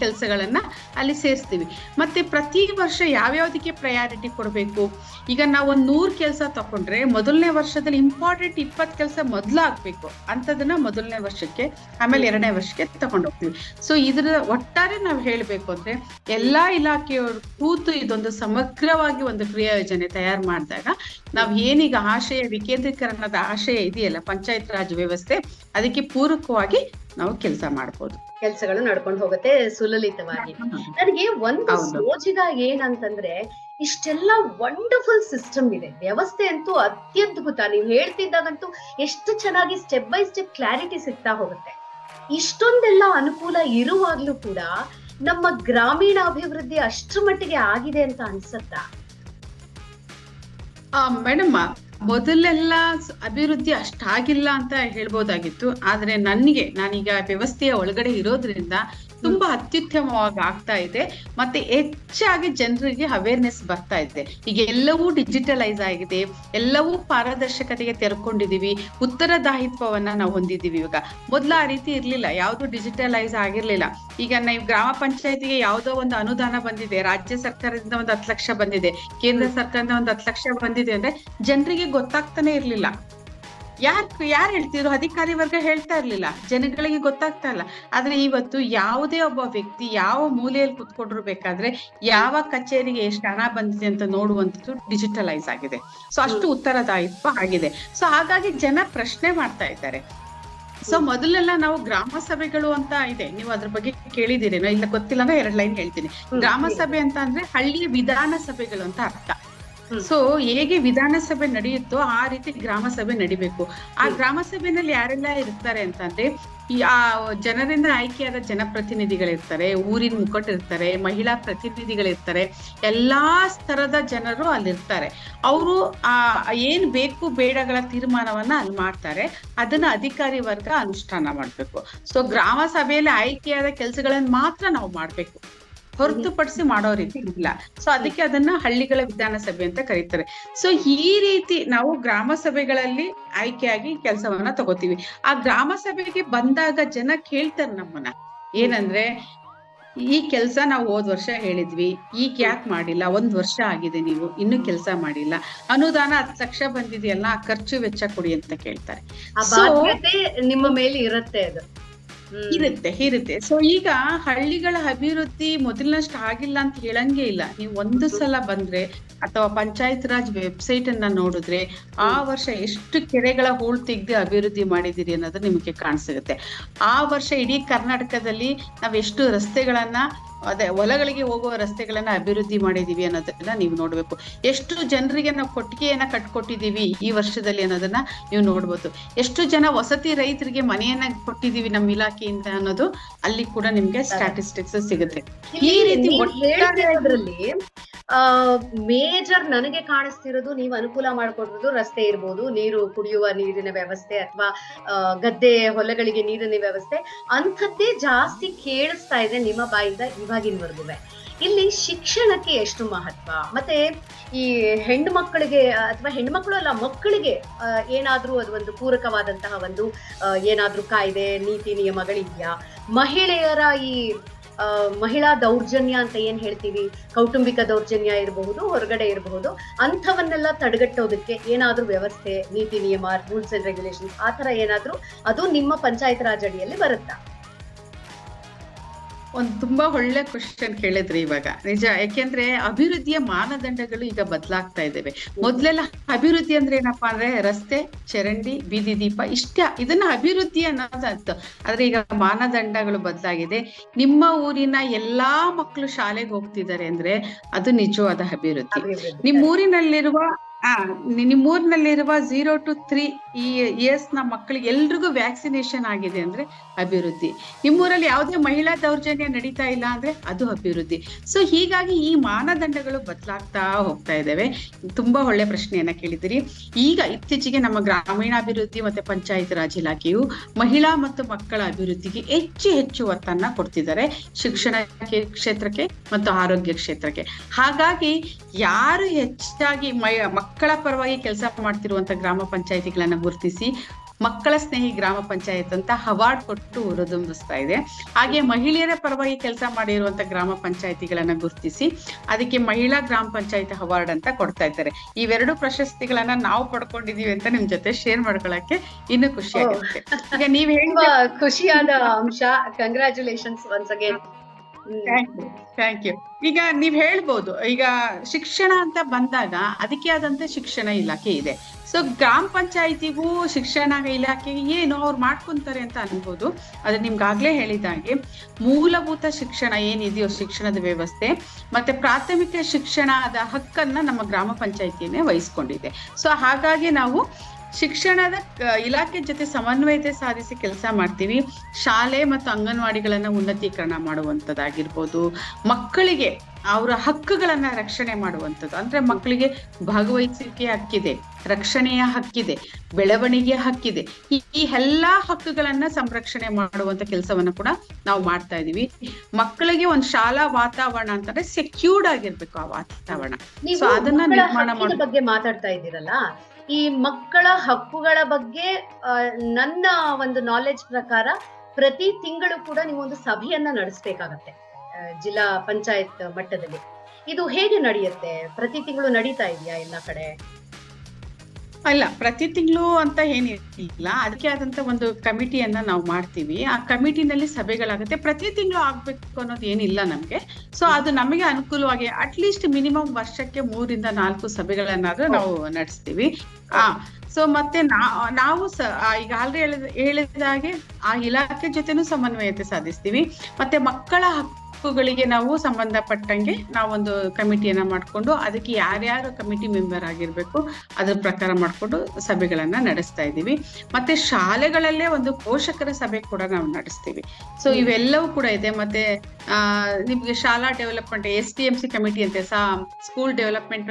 ಕೆಲಸಗಳನ್ನ ಅಲ್ಲಿ ಸೇರಿಸ್ತೀವಿ. ಮತ್ತೆ ಪ್ರತಿ ವರ್ಷ ಯಾವ್ಯಾವ್ದಕ್ಕೆ ಪ್ರಯಾರಿಟಿ ಕೊಡ್ಬೇಕು. ಈಗ ನಾವು 100 ಕೆಲಸ ತಕೊಂಡ್ರೆ ಮೊದಲನೇ ವರ್ಷದಲ್ಲಿ ಇಂಪಾರ್ಟೆಂಟ್ 20 ಕೆಲಸ ಮೊದ್ಲು ಆಗ್ಬೇಕು ಅಂತದನ್ನ ಮೊದಲನೇ ವರ್ಷಕ್ಕೆ, ಆಮೇಲೆ 2ನೇ ವರ್ಷಕ್ಕೆ ತಗೊಂಡು ಹೋಗ್ತೀವಿ. ಸೊ ಇದ್ರ ಒಟ್ಟಾರೆ ನಾವ್ ಹೇಳ್ಬೇಕು ಅಂದ್ರೆ ಎಲ್ಲಾ ಇಲಾಖೆಯವರು ಕೂತು ಇದೊಂದು ಸಮಗ್ರವಾಗಿ ಒಂದು ಕ್ರಿಯಾ ಯೋಜನೆ ತಯಾರು ಮಾಡಿದಾಗ ನಾವ್ ಏನೀಗ ಆಶಯ ವಿಕೇಂದ್ರೀಕರಣದ ಆಶಯ ಇದೆಯಲ್ಲ ಪಂಚಾಯತ್ ರಾಜ್ ವ್ಯವಸ್ಥೆ, ಅದಕ್ಕೆ ಪೂರಕವಾಗಿ ನಾವು ಕೆಲಸ ಮಾಡ್ಬೋದು, ಕೆಲಸಗಳು ನಡ್ಕೊಂಡು ಹೋಗುತ್ತೆ ಸುಲಲಿತವಾಗಿ. ನನಗೆ ಒಂದು ಸೋಜಿಗ ಏನಂತಂದ್ರೆ ಇಷ್ಟೆಲ್ಲ ವಂಡರ್ಫುಲ್ ಸಿಸ್ಟಮ್ ಇದೆ, ವ್ಯವಸ್ಥೆ ಅಂತೂ ಅತ್ಯದ್ಭುತ. ನೀವು ಹೇಳ್ತಿದ್ದಾಗಂತೂ ಎಷ್ಟು ಚೆನ್ನಾಗಿ ಸ್ಟೆಪ್ ಬೈ ಸ್ಟೆಪ್ ಕ್ಲಾರಿಟಿ ಸಿಗ್ತಾ ಹೋಗುತ್ತೆ. ಇಷ್ಟೊಂದೆಲ್ಲ ಅನುಕೂಲ ಇರುವಾಗ್ಲೂ ಕೂಡ ನಮ್ಮ ಗ್ರಾಮೀಣ ಅಭಿವೃದ್ಧಿ ಅಷ್ಟ್ರ ಮಟ್ಟಿಗೆ ಆಗಿದೆ ಅಂತ ಅನ್ಸತ್ತಾ? ಮೇಡಮ್, ಮೊದಲೆಲ್ಲ ಅಭಿವೃದ್ಧಿ ಅಷ್ಟಾಗಿಲ್ಲ ಅಂತ ಹೇಳ್ಬೋದಾಗಿತ್ತು. ಆದ್ರೆ ನಾನೀಗ ವ್ಯವಸ್ಥೆಯ ಒಳಗಡೆ ಇರೋದ್ರಿಂದ ತುಂಬಾ ಅತ್ಯುತ್ತಮವಾಗಿ ಆಗ್ತಾ ಇದೆ. ಮತ್ತೆ ಹೆಚ್ಚಾಗಿ ಜನರಿಗೆ ಅವೇರ್ನೆಸ್ ಬರ್ತಾ ಇದೆ. ಈಗ ಎಲ್ಲವೂ ಡಿಜಿಟಲೈಸ್ ಆಗಿದೆ, ಎಲ್ಲವೂ ಪಾರದರ್ಶಕತೆಗೆ ತೆರ್ಕೊಂಡಿದೀವಿ, ಉತ್ತರದಾಯಿತ್ವವನ್ನ ನಾವು ಹೊಂದಿದೀವಿ. ಇವಾಗ ಮೊದ್ಲ ಆ ರೀತಿ ಇರ್ಲಿಲ್ಲ, ಯಾವ್ದು ಡಿಜಿಟಲೈಸ್ ಆಗಿರ್ಲಿಲ್ಲ. ಈಗ ನಾವು ಗ್ರಾಮ ಪಂಚಾಯತಿಗೆ ಯಾವ್ದೋ ಒಂದು ಅನುದಾನ ಬಂದಿದೆ, ರಾಜ್ಯ ಸರ್ಕಾರದಿಂದ ಒಂದು 10 ಲಕ್ಷ ಬಂದಿದೆ, ಕೇಂದ್ರ ಸರ್ಕಾರದಿಂದ ಒಂದು 10 ಲಕ್ಷ ಬಂದಿದೆ ಅಂದ್ರೆ ಜನರಿಗೆ ಗೊತ್ತಾಗ್ತಾನೆ ಇರ್ಲಿಲ್ಲ. ಯಾರು ಹೇಳ್ತಿದ್ರು, ಅಧಿಕಾರಿ ವರ್ಗ ಹೇಳ್ತಾ ಇರ್ಲಿಲ್ಲ, ಜನಗಳಿಗೆ ಗೊತ್ತಾಗ್ತಾ ಇಲ್ಲ. ಆದ್ರೆ ಇವತ್ತು ಯಾವುದೇ ಒಬ್ಬ ವ್ಯಕ್ತಿ ಯಾವ ಮೂಲೆಯಲ್ಲಿ ಕುತ್ಕೊಂಡಿರ್ಬೇಕಾದ್ರೆ ಯಾವ ಕಚೇರಿಗೆ ಎಷ್ಟು ಹಣ ಬಂದಿದೆ ಅಂತ ನೋಡುವಂಥದ್ದು ಡಿಜಿಟಲೈಸ್ ಆಗಿದೆ. ಸೊ ಅಷ್ಟು ಉತ್ತರದಾಯಿತ್ವ ಆಗಿದೆ. ಸೊ ಹಾಗಾಗಿ ಜನ ಪ್ರಶ್ನೆ ಮಾಡ್ತಾ ಇದ್ದಾರೆ. ಸೊ ಮೊದಲೆಲ್ಲ ನಾವು ಗ್ರಾಮ ಸಭೆಗಳು ಅಂತ ಇದೆ, ನೀವು ಅದ್ರ ಬಗ್ಗೆ ಕೇಳಿದಿರೇನೋ ಇಲ್ಲ ಗೊತ್ತಿಲ್ಲ ಅಂದ್ರೆ 2 ಲೈನ್ ಹೇಳ್ತೀನಿ. ಗ್ರಾಮ ಸಭೆ ಅಂತ ಅಂದ್ರೆ ಹಳ್ಳಿಯ ವಿಧಾನಸಭೆಗಳು ಅಂತ ಅರ್ಥ. ಸೊ ಹೇಗೆ ವಿಧಾನಸಭೆ ನಡೆಯುತ್ತೋ ಆ ರೀತಿ ಗ್ರಾಮ ಸಭೆ ನಡಿಬೇಕು. ಆ ಗ್ರಾಮ ಸಭೆನಲ್ಲಿ ಯಾರೆಲ್ಲ ಇರ್ತಾರೆ ಅಂತಂದ್ರೆ ಆ ಜನರಿಂದ ಆಯ್ಕೆಯಾದ ಜನಪ್ರತಿನಿಧಿಗಳಿರ್ತಾರೆ, ಊರಿನ ಮುಖಂಡರಿರ್ತಾರೆ, ಮಹಿಳಾ ಪ್ರತಿನಿಧಿಗಳಿರ್ತಾರೆ, ಎಲ್ಲಾ ಸ್ತರದ ಜನರು ಅಲ್ಲಿರ್ತಾರೆ. ಅವರು ಏನ್ ಬೇಕು ಬೇಡಗಳ ತೀರ್ಮಾನವನ್ನ ಅಲ್ಲಿ ಮಾಡ್ತಾರೆ, ಅದನ್ನ ಅಧಿಕಾರಿ ವರ್ಗ ಅನುಷ್ಠಾನ ಮಾಡ್ಬೇಕು. ಸೊ ಗ್ರಾಮ ಸಭೆಯಲ್ಲಿ ಆಯ್ಕೆಯಾದ ಕೆಲಸಗಳನ್ನ ಮಾತ್ರ ನಾವು ಮಾಡ್ಬೇಕು. ಹೊರತುಪಡಿಸಿ ಮಾಡೋ ರೀತಿ ಇಲ್ಲ. ಸೊ ಅದಕ್ಕೆ ಅದನ್ನ ಹಳ್ಳಿಗಳ ವಿಧಾನಸಭೆ ಅಂತ ಕರೀತಾರೆ. ಸೊ ಈ ರೀತಿ ನಾವು ಗ್ರಾಮ ಸಭೆಗಳಲ್ಲಿ ಆಯ್ಕೆಯಾಗಿ ಕೆಲಸವನ್ನ ತಗೋತೀವಿ. ಆ ಗ್ರಾಮ ಸಭೆಗೆ ಬಂದಾಗ ಜನ ಕೇಳ್ತಾರೆ ನಮ್ಮನ್ನ, ಏನಂದ್ರೆ ಈ ಕೆಲ್ಸ ನಾವು ಹೋದ್ ವರ್ಷ ಹೇಳಿದ್ವಿ, ಈಗ ಯಾಕೆ ಮಾಡಿಲ್ಲ, 1 ವರ್ಷ ಆಗಿದೆ ನೀವು ಇನ್ನೂ ಕೆಲಸ ಮಾಡಿಲ್ಲ, ಅನುದಾನ 10 ಲಕ್ಷ ಬಂದಿದೆಯಲ್ಲ, ಆ ಖರ್ಚು ವೆಚ್ಚ ಕೊಡಿ ಅಂತ ಕೇಳ್ತಾರೆ. ಆ ಬಾಧ್ಯತೆ ನಿಮ್ಮ ಮೇಲೆ ಇರುತ್ತೆ ಅದು. ಇರುತ್ತೆ. ಸೊ ಈಗ ಹಳ್ಳಿಗಳ ಅಭಿವೃದ್ಧಿ ಮೊದಲಿನಷ್ಟು ಆಗಿಲ್ಲ ಅಂತ ಹೇಳಂಗೆ ಇಲ್ಲ. ನೀವು ಒಂದು ಸಲ ಬಂದ್ರೆ ಅಥವಾ ಪಂಚಾಯತ್ ರಾಜ್ ವೆಬ್ಸೈಟ್ ಅನ್ನ ನೋಡಿದ್ರೆ ಆ ವರ್ಷ ಎಷ್ಟು ಕೆರೆಗಳ ಹೂಳ್ ತೆಗ್ದು ಅಭಿವೃದ್ಧಿ ಮಾಡಿದಿರಿ ಅನ್ನೋದು ನಿಮಗೆ ಕಾಣಿಸುತ್ತೆ. ಆ ವರ್ಷ ಇಡೀ ಕರ್ನಾಟಕದಲ್ಲಿ ನಾವ್ ಎಷ್ಟು ರಸ್ತೆಗಳನ್ನ, ಅದೇ ಹೊಲಗಳಿಗೆ ಹೋಗುವ ರಸ್ತೆಗಳನ್ನ ಅಭಿವೃದ್ಧಿ ಮಾಡಿದೀವಿ ಅನ್ನೋದನ್ನ ನೀವು ನೋಡ್ಬೇಕು. ಎಷ್ಟು ಜನರಿಗೆ ನಾವು ಕೊಟ್ಟಿಗೆಯನ್ನ ಕಟ್ಕೊಟ್ಟಿದೀವಿ ಈ ವರ್ಷದಲ್ಲಿ ಅನ್ನೋದನ್ನ ನೀವು ನೋಡ್ಬೋದು. ಎಷ್ಟು ಜನ ವಸತಿ ರೈತರಿಗೆ ಮನೆಯನ್ನ ಕೊಟ್ಟಿದೀವಿ ನಮ್ಮ ಇಲಾಖೆಯಿಂದ ಅನ್ನೋದು ಅಲ್ಲಿ ಕೂಡ ನಿಮ್ಗೆ ಸ್ಟ್ಯಾಟಿಸ್ಟಿಕ್ಸ್ ಸಿಗುತ್ತೆ. ಈ ರೀತಿ ಹೇಳೋದ್ರಲ್ಲಿ ಮೇಜರ್ ನನಗೆ ಕಾಣಿಸ್ತಿರೋದು, ನೀವು ಅನುಕೂಲ ಮಾಡ್ಕೊಟ್ಟಿರೋದು ರಸ್ತೆ ಇರ್ಬೋದು, ನೀರು ಕುಡಿಯುವ ನೀರಿನ ವ್ಯವಸ್ಥೆ ಅಥವಾ ಗದ್ದೆ ಹೊಲಗಳಿಗೆ ನೀರಿನ ವ್ಯವಸ್ಥೆ, ಅಂಥದ್ದೇ ಜಾಸ್ತಿ ಕೇಳಿಸ್ತಾ ಇದೆ ನಿಮ್ಮ ಬಾಯಿಂದ ಇವಾಗಿನವರೆಗೂ. ಇಲ್ಲಿ ಶಿಕ್ಷಣಕ್ಕೆ ಎಷ್ಟು ಮಹತ್ವ, ಮತ್ತೆ ಈ ಹೆಣ್ಣು ಮಕ್ಕಳಿಗೆ ಅಥವಾ ಹೆಣ್ಮಕ್ಳು ಅಲ್ಲ ಮಕ್ಕಳಿಗೆ ಏನಾದ್ರೂ ಅದು ಒಂದು ಪೂರಕವಾದಂತಹ ಒಂದು ಏನಾದ್ರೂ ಕಾಯ್ದೆ ನೀತಿ ನಿಯಮಗಳಿದ್ಯಾ? ಮಹಿಳೆಯರ ಈ ಮಹಿಳಾ ದೌರ್ಜನ್ಯ ಅಂತ ಏನ್ ಹೇಳ್ತೀವಿ, ಕೌಟುಂಬಿಕ ದೌರ್ಜನ್ಯ ಇರಬಹುದು, ಹೊರಗಡೆ ಇರಬಹುದು, ಅಂಥವನ್ನೆಲ್ಲ ತಡೆಗಟ್ಟೋದಕ್ಕೆ ಏನಾದ್ರೂ ವ್ಯವಸ್ಥೆ, ನೀತಿ ನಿಯಮ, ರೂಲ್ಸ್ ಅಂಡ್ ರೆಗ್ಯುಲೇಷನ್ಸ್ ಆ ತರ ಏನಾದ್ರೂ ಅದು ನಿಮ್ಮ ಪಂಚಾಯತ್ ರಾಜ್ ಅಡಿಯಲ್ಲಿ ಬರುತ್ತಾ? ಒಂದ್ ತುಂಬಾ ಒಳ್ಳೆ ಕ್ವಶನ್ ಕೇಳಿದ್ರಿ ಇವಾಗ. ನಿಜ, ಯಾಕೆಂದ್ರೆ ಅಭಿವೃದ್ಧಿಯ ಮಾನದಂಡಗಳು ಈಗ ಬದಲಾಗ್ತಾ ಇದ್ದೇವೆ. ಮೊದ್ಲೆಲ್ಲ ಅಭಿವೃದ್ಧಿ ಅಂದ್ರೆ ಏನಪ್ಪಾ ಅಂದ್ರೆ ರಸ್ತೆ, ಚರಂಡಿ, ಬೀದಿ ದೀಪ, ಇದನ್ನ ಅಭಿವೃದ್ಧಿ ಅನ್ನೋದಾಯ್ತು. ಆದ್ರೆ ಈಗ ಮಾನದಂಡಗಳು ಬದಲಾಗಿದೆ. ನಿಮ್ಮ ಊರಿನ ಎಲ್ಲಾ ಮಕ್ಕಳು ಶಾಲೆಗೆ ಹೋಗ್ತಿದ್ದಾರೆ ಅಂದ್ರೆ ಅದು ನಿಜವಾದ ಅಭಿವೃದ್ಧಿ. ನಿಮ್ಮೂರಿನಲ್ಲಿರುವ ನಿಮ್ಮೂರಿನಲ್ಲಿರುವ 0 to 3 ಇಯರ್ಸ್ ನ ಮಕ್ಕಳಿಗೆ ಎಲ್ರಿಗೂ ವ್ಯಾಕ್ಸಿನೇಷನ್ ಆಗಿದೆ ಅಂದ್ರೆ ಅಭಿವೃದ್ಧಿ. ನಿಮ್ಮೂರಲ್ಲಿ ಯಾವುದೇ ಮಹಿಳಾ ದೌರ್ಜನ್ಯ ನಡೀತಾ ಇಲ್ಲ ಅಂದ್ರೆ ಅದು ಅಭಿವೃದ್ಧಿ. ಸೊ ಹೀಗಾಗಿ ಈ ಮಾನದಂಡಗಳು ಬದಲಾಗ್ತಾ ಹೋಗ್ತಾ ಇದ್ದಾವೆ. ತುಂಬಾ ಒಳ್ಳೆ ಪ್ರಶ್ನೆಯನ್ನ ಕೇಳಿದಿರಿ. ಈಗ ಇತ್ತೀಚೆಗೆ ನಮ್ಮ ಗ್ರಾಮೀಣಾಭಿವೃದ್ಧಿ ಮತ್ತೆ ಪಂಚಾಯತ್ ರಾಜ್ ಇಲಾಖೆಯು ಮಹಿಳಾ ಮತ್ತು ಮಕ್ಕಳ ಅಭಿವೃದ್ಧಿಗೆ ಹೆಚ್ಚು ಒತ್ತನ್ನ ಕೊಡ್ತಿದ್ದಾರೆ, ಶಿಕ್ಷಣ ಕ್ಷೇತ್ರಕ್ಕೆ ಮತ್ತು ಆರೋಗ್ಯ ಕ್ಷೇತ್ರಕ್ಕೆ. ಹಾಗಾಗಿ ಯಾರು ಹೆಚ್ಚಾಗಿ ಮಕ್ಕಳ ಪರವಾಗಿ ಕೆಲಸ ಮಾಡ್ತಿರುವಂತ ಗ್ರಾಮ ಪಂಚಾಯತಿಗಳನ್ನ ಗುರುತಿಸಿ ಮಕ್ಕಳ ಸ್ನೇಹಿ ಗ್ರಾಮ ಪಂಚಾಯತ್ ಅಂತ ಅವಾರ್ಡ್ ಕೊಟ್ಟು ಹುರಿದುಂಬಿಸ್ತಾ ಇದೆ. ಹಾಗೆ ಮಹಿಳೆಯರ ಪರವಾಗಿ ಕೆಲಸ ಮಾಡಿರುವಂತ ಗ್ರಾಮ ಪಂಚಾಯತಿಗಳನ್ನ ಗುರುತಿಸಿ ಅದಕ್ಕೆ ಮಹಿಳಾ ಗ್ರಾಮ ಪಂಚಾಯತ್ ಅವಾರ್ಡ್ ಅಂತ ಕೊಡ್ತಾ ಇದ್ದಾರೆ. ಇವೆರಡು ಪ್ರಶಸ್ತಿಗಳನ್ನ ನಾವು ಪಡ್ಕೊಂಡಿದೀವಿ ಅಂತ ನಿಮ್ ಜೊತೆ ಶೇರ್ ಮಾಡ್ಕೊಳಕ್ಕೆ ಇನ್ನು ಖುಷಿ ಆಗುತ್ತೆ. ಈಗ ನೀವ್ ಹೇಳುವ ಖುಷಿಯಾದ ಅಂಶ. Congratulations once again. Thank you. ಈಗ ನೀವ್ ಹೇಳ್ಬೋದು, ಈಗ ಶಿಕ್ಷಣ ಅಂತ ಬಂದಾಗ ಅದಕ್ಕೆ ಆದಂತ ಶಿಕ್ಷಣ ಇಲಾಖೆ ಇದೆ. ಸೊ ಗ್ರಾಮ ಪಂಚಾಯತಿಗೂ ಶಿಕ್ಷಣ ಇಲಾಖೆಗೆ ಏನು ಅವ್ರು ಮಾಡ್ಕೊಂತಾರೆ ಅಂತ ಅನ್ಬೋದು. ಅದು ನಿಮ್ಗಾಗ್ಲೇ ಹೇಳಿದಾಗೆ ಮೂಲಭೂತ ಶಿಕ್ಷಣ ಏನಿದೆಯೋ ಶಿಕ್ಷಣದ ವ್ಯವಸ್ಥೆ ಮತ್ತೆ ಪ್ರಾಥಮಿಕ ಶಿಕ್ಷಣದ ಹಕ್ಕನ್ನ ನಮ್ಮ ಗ್ರಾಮ ಪಂಚಾಯತಿಯನ್ನೇ ವಹಿಸ್ಕೊಂಡಿದೆ. ಸೊ ಹಾಗಾಗಿ ನಾವು ಶಿಕ್ಷಣದ ಇಲಾಖೆ ಜೊತೆ ಸಮನ್ವಯತೆ ಸಾಧಿಸಿ ಕೆಲಸ ಮಾಡ್ತೀವಿ. ಶಾಲೆ ಮತ್ತು ಅಂಗನವಾಡಿಗಳನ್ನ ಉನ್ನತೀಕರಣ ಮಾಡುವಂಥದ್ದಾಗಿರ್ಬೋದು, ಮಕ್ಕಳಿಗೆ ಅವರ ಹಕ್ಕುಗಳನ್ನ ರಕ್ಷಣೆ ಮಾಡುವಂಥದ್ದು, ಅಂದ್ರೆ ಮಕ್ಕಳಿಗೆ ಭಾಗವಹಿಸುವಿಕೆ ಹಕ್ಕಿದೆ, ರಕ್ಷಣೆಯ ಹಕ್ಕಿದೆ, ಬೆಳವಣಿಗೆಯ ಹಕ್ಕಿದೆ. ಈ ಎಲ್ಲಾ ಹಕ್ಕುಗಳನ್ನ ಸಂರಕ್ಷಣೆ ಮಾಡುವಂತ ಕೆಲಸವನ್ನ ಕೂಡ ನಾವು ಮಾಡ್ತಾ ಇದೀವಿ. ಮಕ್ಕಳಿಗೆ ಒಂದು ಶಾಲಾ ವಾತಾವರಣ ಅಂತಂದ್ರೆ ಸೆಕ್ಯೂರ್ಡ್ ಆಗಿರ್ಬೇಕು ಆ ವಾತಾವರಣ. ಸೊ ಅದನ್ನ ನಿರ್ಮಾಣ ಮಾಡೋ ಬಗ್ಗೆ ಮಾತಾಡ್ತಾ ಇದ್ದೀರಲ್ಲ, ಈ ಮಕ್ಕಳ ಹಕ್ಕುಗಳ ಬಗ್ಗೆ ನನ್ನ ಒಂದು ನಾಲೆಡ್ಜ್ ಪ್ರಕಾರ ಪ್ರತಿ ತಿಂಗಳು ಕೂಡ ನೀವು ಒಂದು ಸಭೆಯನ್ನ ನಡೆಸಬೇಕಾಗತ್ತೆ ಜಿಲ್ಲಾ ಪಂಚಾಯತ್ ಮಟ್ಟದಲ್ಲಿ. ಇದು ಹೇಗೆ ನಡೆಯುತ್ತೆ? ಪ್ರತಿ ತಿಂಗಳು ನಡೀತಾ ಇದೆಯಾ ಎಲ್ಲ ಕಡೆ? ಅಲ್ಲ, ಪ್ರತಿ ತಿಂಗಳು ಅಂತ ಏನಿಲ್ಲ, ಅದಕ್ಕೆ ಆದಂತ ಒಂದು ಕಮಿಟಿಯನ್ನ ನಾವು ಮಾಡ್ತೀವಿ. ಆ ಕಮಿಟಿನಲ್ಲಿ ಸಭೆಗಳಾಗುತ್ತೆ. ಪ್ರತಿ ತಿಂಗಳು ಆಗ್ಬೇಕು ಅನ್ನೋದು ಏನಿಲ್ಲ ನಮ್ಗೆ. ಸೊ ಅದು ನಮಗೆ ಅನುಕೂಲವಾಗಿ ಅಟ್ಲೀಸ್ಟ್ ಮಿನಿಮಮ್ ವರ್ಷಕ್ಕೆ 3 ರಿಂದ 4 ಸಭೆಗಳನ್ನಾದ್ರೂ ನಾವು ನಡೆಸ್ತೀವಿ. ಸೊ ಮತ್ತೆ ನಾವು ಈಗ ಆಲ್ರೆಡಿ ಹೇಳಿದ ಹಾಗೆ ಆ ಇಲಾಖೆ ಜೊತೆನೂ ಸಮನ್ವಯತೆ ಸಾಧಿಸ್ತೀವಿ. ಮತ್ತೆ ಮಕ್ಕಳ ಹಕ್ಕುಗಳಿಗೆ ನಾವು ಸಂಬಂಧಪಟ್ಟಂಗೆ ನಾವೊಂದು ಕಮಿಟಿಯನ್ನ ಮಾಡ್ಕೊಂಡು ಅದಕ್ಕೆ ಯಾರ್ಯಾರು ಕಮಿಟಿ ಮೆಂಬರ್ ಆಗಿರ್ಬೇಕು ಅದ್ರ ಪ್ರಕಾರ ಮಾಡ್ಕೊಂಡು ಸಭೆಗಳನ್ನ ನಡೆಸ್ತಾ ಇದೀವಿ. ಮತ್ತೆ ಶಾಲೆಗಳಲ್ಲೇ ಒಂದು ಪೋಷಕರ ಸಭೆ ಕೂಡ ನಾವು ನಡೆಸ್ತೀವಿ. ಸೊ ಇವೆಲ್ಲವೂ ಕೂಡ ಇದೆ. ಮತ್ತೆ ನಿಮ್ಗೆ ಶಾಲಾ ಡೆವಲಪ್ಮೆಂಟ್ SDMC ಕಮಿಟಿ ಅಂತ, ಸ್ಕೂಲ್ ಡೆವಲಪ್ಮೆಂಟ್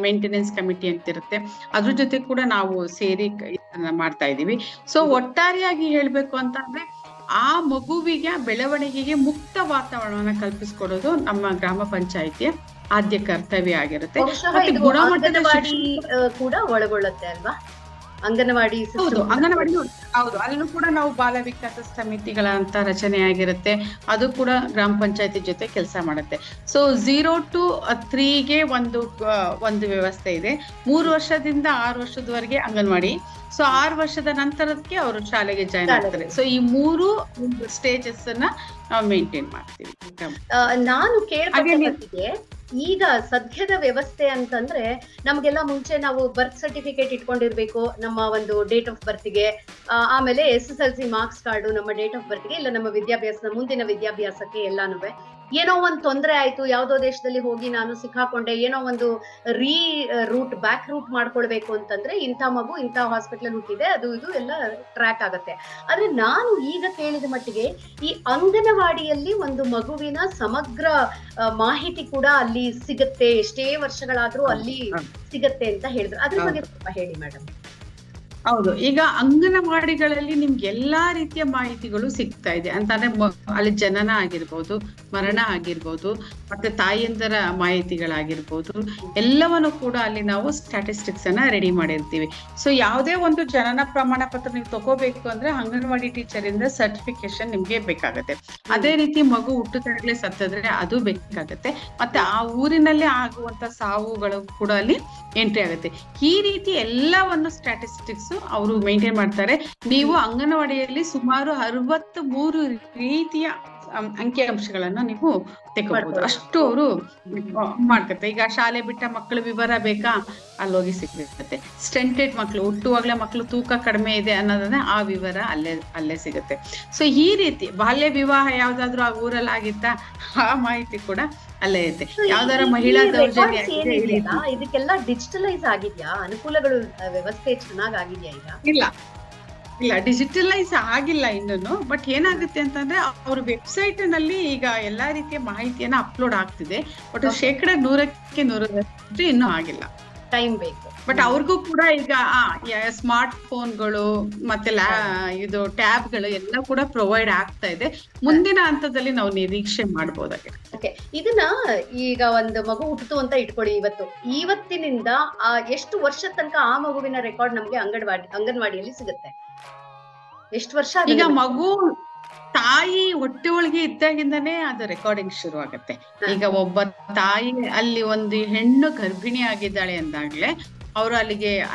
ಮೇಂಟೆನೆನ್ಸ್ ಕಮಿಟಿ ಅಂತ ಇರುತ್ತೆ, ಅದ್ರ ಜೊತೆ ಕೂಡ ನಾವು ಸೇರಿ ಮಾಡ್ತಾ ಇದೀವಿ. ಸೊ ಒಟ್ಟಾರೆಯಾಗಿ ಹೇಳ್ಬೇಕು ಅಂತ ಅಂದ್ರೆ ಆ ಮಗುವಿಗೆ ಬೆಳವಣಿಗೆಗೆ ಮುಕ್ತ ವಾತಾವರಣವನ್ನ ಕಲ್ಪಿಸ್ಕೊಡೋದು ನಮ್ಮ ಗ್ರಾಮ ಪಂಚಾಯಿತಿಯ ಆದ್ಯ ಕರ್ತವ್ಯ ಆಗಿರುತ್ತೆ. ಬಹುಶಃ ಮತ್ತೆ ಇದು ಗುಣಮಟ್ಟದ ಅಂಗನವಾಡಿ ಶಿಕ್ಷಣ ಕೂಡ ಒಳಗೊಳ್ಳುತ್ತೆ ಅಲ್ವಾ? ಅಂಗನವಾಡಿ ಹೌದು, system ಕೂಡ ಅಂಗನವಾಡಿ ಹೌದು, ಅಲ್ಲೂ ಕೂಡ ನಾವು ಬಾಲ ವಿಕಾಸ ಸಮಿತಿಗಳ ಅಂತ ರಚನೆ ಆಗಿರುತ್ತೆ. ಅದು ಕೂಡ ಗ್ರಾಮ ಪಂಚಾಯತಿ ಜೊತೆ ಕೆಲಸ ಮಾಡುತ್ತೆ. ಸೊ 0 to 3ಗೆ ಒಂದು ವ್ಯವಸ್ಥೆ ಇದೆ. 3 ವರ್ಷದಿಂದ 6 ವರ್ಷದವರೆಗೆ ಅಂಗನವಾಡಿ. ಸೊ 6 ವರ್ಷದ ನಂತರಕ್ಕೆ ಅವರು ಶಾಲೆಗೆ ಜಾಯ್ನ್ ಆಗ್ತಾರೆ. ಸೊ ಈ 3 ಸ್ಟೇಜಸ್ ಅನ್ನ ನಾವು ಮೇಂಟೈನ್ ಮಾಡ್ತೀವಿ. ನಾನು ಕೇಳ್ಪಟ್ಟ ಮಟ್ಟಿಗೆ ಈಗ ಸದ್ಯದ ವ್ಯವಸ್ಥೆ ಅಂತಂದ್ರೆ ನಮ್ಗೆಲ್ಲ ಮುಂಚೆ ನಾವು ಬರ್ತ್ ಸರ್ಟಿಫಿಕೇಟ್ ಇಟ್ಕೊಂಡಿರ್ಬೇಕು ನಮ್ಮ ಒಂದು ಡೇಟ್ ಆಫ್ ಬರ್ತ್ಗೆ, ಆಮೇಲೆ SSLC ಮಾರ್ಕ್ಸ್ ಕಾರ್ಡು ನಮ್ಮ ಡೇಟ್ ಆಫ್ ಬರ್ತ್ಗೆ, ಇಲ್ಲ ನಮ್ಮ ವಿದ್ಯಾಭ್ಯಾಸ ಮುಂದಿನ ವಿದ್ಯಾಭ್ಯಾಸಕ್ಕೆ ಎಲ್ಲಾನು ಏನೋ ಒಂದು ತೊಂದರೆ ಆಯ್ತು, ಯಾವ್ದೋ ದೇಶದಲ್ಲಿ ಹೋಗಿ ನಾನು ಸಿಕ್ಕಾಕೊಂಡೆ, ಏನೋ ಒಂದು ಬ್ಯಾಕ್ ರೂಟ್ ಮಾಡ್ಕೊಳ್ಬೇಕು ಅಂತಂದ್ರೆ ಇಂಥ ಮಗು ಇಂಥ ಹಾಸ್ಪಿಟಲ್ ಹುಟ್ಟಿದೆ, ಅದು ಇದು ಎಲ್ಲ ಟ್ರ್ಯಾಕ್ ಆಗತ್ತೆ. ಆದ್ರೆ ನಾನು ಈಗ ಕೇಳಿದ ಮಟ್ಟಿಗೆ ಈ ಅಂಗನವಾಡಿಯಲ್ಲಿ ಒಂದು ಮಗುವಿನ ಸಮಗ್ರ ಮಾಹಿತಿ ಕೂಡ ಅಲ್ಲಿ ಸಿಗತ್ತೆ, ಎಷ್ಟೇ ವರ್ಷಗಳಾದ್ರೂ ಅಲ್ಲಿ ಸಿಗತ್ತೆ ಅಂತ ಹೇಳಿದ್ರು. ಅದ್ರ ಬಗ್ಗೆ ಸ್ವಲ್ಪ ಹೇಳಿ ಮೇಡಮ್. ಹೌದು, ಈಗ ಅಂಗನವಾಡಿಗಳಲ್ಲಿ ನಿಮ್ಗೆ ಎಲ್ಲಾ ರೀತಿಯ ಮಾಹಿತಿಗಳು ಸಿಗ್ತಾ ಇದೆ ಅಂತಂದ್ರೆ ಅಲ್ಲಿ ಜನನ ಆಗಿರ್ಬೋದು, ಮರಣ ಆಗಿರ್ಬೋದು, ಮತ್ತೆ ತಾಯಿಯಂದರ ಮಾಹಿತಿಗಳಾಗಿರ್ಬೋದು, ಎಲ್ಲವನ್ನು ಕೂಡ ಅಲ್ಲಿ ನಾವು ಸ್ಟ್ಯಾಟಿಸ್ಟಿಕ್ಸ್ ಅನ್ನ ರೆಡಿ ಮಾಡಿರ್ತೀವಿ. ಸೊ ಯಾವುದೇ ಒಂದು ಜನನ ಪ್ರಮಾಣ ಪತ್ರ ನೀವು ತಗೋಬೇಕು ಅಂದ್ರೆ ಅಂಗನವಾಡಿ ಟೀಚರ್ ಇಂದ ಸರ್ಟಿಫಿಕೇಶನ್ ನಿಮ್ಗೆ ಬೇಕಾಗತ್ತೆ. ಅದೇ ರೀತಿ ಮಗು ಹುಟ್ಟುತ್ತಲೇ ಸತ್ತದ್ರೆ ಅದು ಬೇಕಾಗತ್ತೆ. ಮತ್ತೆ ಆ ಊರಿನಲ್ಲಿ ಆಗುವಂತ ಸಾವುಗಳು ಕೂಡ ಅಲ್ಲಿ ಎಂಟ್ರಿ ಆಗುತ್ತೆ. ಈ ರೀತಿ ಎಲ್ಲವನ್ನು ಸ್ಟ್ಯಾಟಿಸ್ಟಿಕ್ಸ್ ಅವರು ಮೇಂಟೈನ್ ಮಾಡ್ತಾರೆ. ನೀವು ಅಂಗನವಾಡಿಯಲ್ಲಿ ಸುಮಾರು 63 ರೀತಿಯ ಅಂಕಿ ಅಂಶಗಳನ್ನ ನೀವು ತೆಗೋಬಹುದು. ಅಷ್ಟು ಅವರು ಮಾಡ್ಕತ್ತೆ. ಈಗ ಶಾಲೆ ಬಿಟ್ಟ ಮಕ್ಕಳ ವಿವರ ಬೇಕಾ, ಅಲ್ಲೋಗಿ ಸಿಗುತ್ತೆ. ಸ್ಟೆಂಟೆಡ್ ಮಕ್ಕಳು, ಹುಟ್ಟುವಾಗ್ಲೇ ಮಕ್ಕಳು ತೂಕ ಕಡಿಮೆ ಇದೆ ಅನ್ನೋದನ್ನ ಆ ವಿವರ ಅಲ್ಲೇ ಸಿಗುತ್ತೆ. ಸೊ ಈ ರೀತಿ ಬಾಲ್ಯ ವಿವಾಹ ಯಾವ್ದಾದ್ರು ಆ ಊರಲ್ಲಿ ಆಗಿತ್ತಾ, ಆ ಮಾಹಿತಿ ಕೂಡ ಅಲ್ಲೇ ಇರುತ್ತೆ. ಯಾವ್ದಾರ ಮಹಿಳಾ ದೌರ್ಜನ್ಯ ಇದಕ್ಕೆಲ್ಲ ಡಿಜಿಟಲೈಸ್ ಆಗಿದ್ಯಾ? ಅನುಕೂಲಗಳು ವ್ಯವಸ್ಥೆ ಚೆನ್ನಾಗಿದ್ಯಾ ಈಗ? ಇಲ್ಲ, ಡಿಜಿಟಲೈಸ್ ಆಗಿಲ್ಲ ಇನ್ನೂ. ಬಟ್ ಏನಾಗುತ್ತೆ ಅಂತಂದ್ರೆ ಅವ್ರ ವೆಬ್ಸೈಟ್ ನಲ್ಲಿ ಈಗ ಎಲ್ಲಾ ರೀತಿಯ ಮಾಹಿತಿಯನ್ನ ಅಪ್ಲೋಡ್ ಆಗ್ತಿದೆ. ಬಟ್ 100% ಇನ್ನೂ ಆಗಿಲ್ಲ, ಟೈಮ್ ಬೇಕು. ಬಟ್ ಅವ್ರಿಗೂ ಕೂಡ ಈಗ ಸ್ಮಾರ್ಟ್ ಫೋನ್ಗಳು ಮತ್ತೆ ಇದು ಟ್ಯಾಬ್ಗಳು ಎಲ್ಲ ಕೂಡ ಪ್ರೊವೈಡ್ ಆಗ್ತಾ ಇದೆ. ಮುಂದಿನ ಹಂತದಲ್ಲಿ ನಾವು ನಿರೀಕ್ಷೆ ಮಾಡಬಹುದಾಗಿದೆ. ಇದನ್ನ ಈಗ ಒಂದು ಮಗು ಹುಟ್ಟಿತು ಅಂತ ಇಟ್ಕೊಳ್ಳಿ, ಇವತ್ತಿನಿಂದ ಎಷ್ಟು ವರ್ಷ ತನಕ ಆ ಮಗುವಿನ ರೆಕಾರ್ಡ್ ನಮ್ಗೆ ಅಂಗನವಾಡಿಯಲ್ಲಿ ಸಿಗುತ್ತೆ? ಎಷ್ಟು ವರ್ಷ? ಈಗ ಮಗು ತಾಯಿ ಹೊಟ್ಟೆ ಒಳಗೆ ಇದ್ದಾಗಿಂದಾನೇ ಅದು ರೆಕಾರ್ಡಿಂಗ್ ಶುರು ಆಗತ್ತೆ. ಈಗ ಒಬ್ಬ ತಾಯಿ ಅಲ್ಲಿ ಒಂದು ಹೆಣ್ಣು ಗರ್ಭಿಣಿ ಆಗಿದ್ದಾಳೆ ಅಂದಾಗ್ಲೇ ಅವರು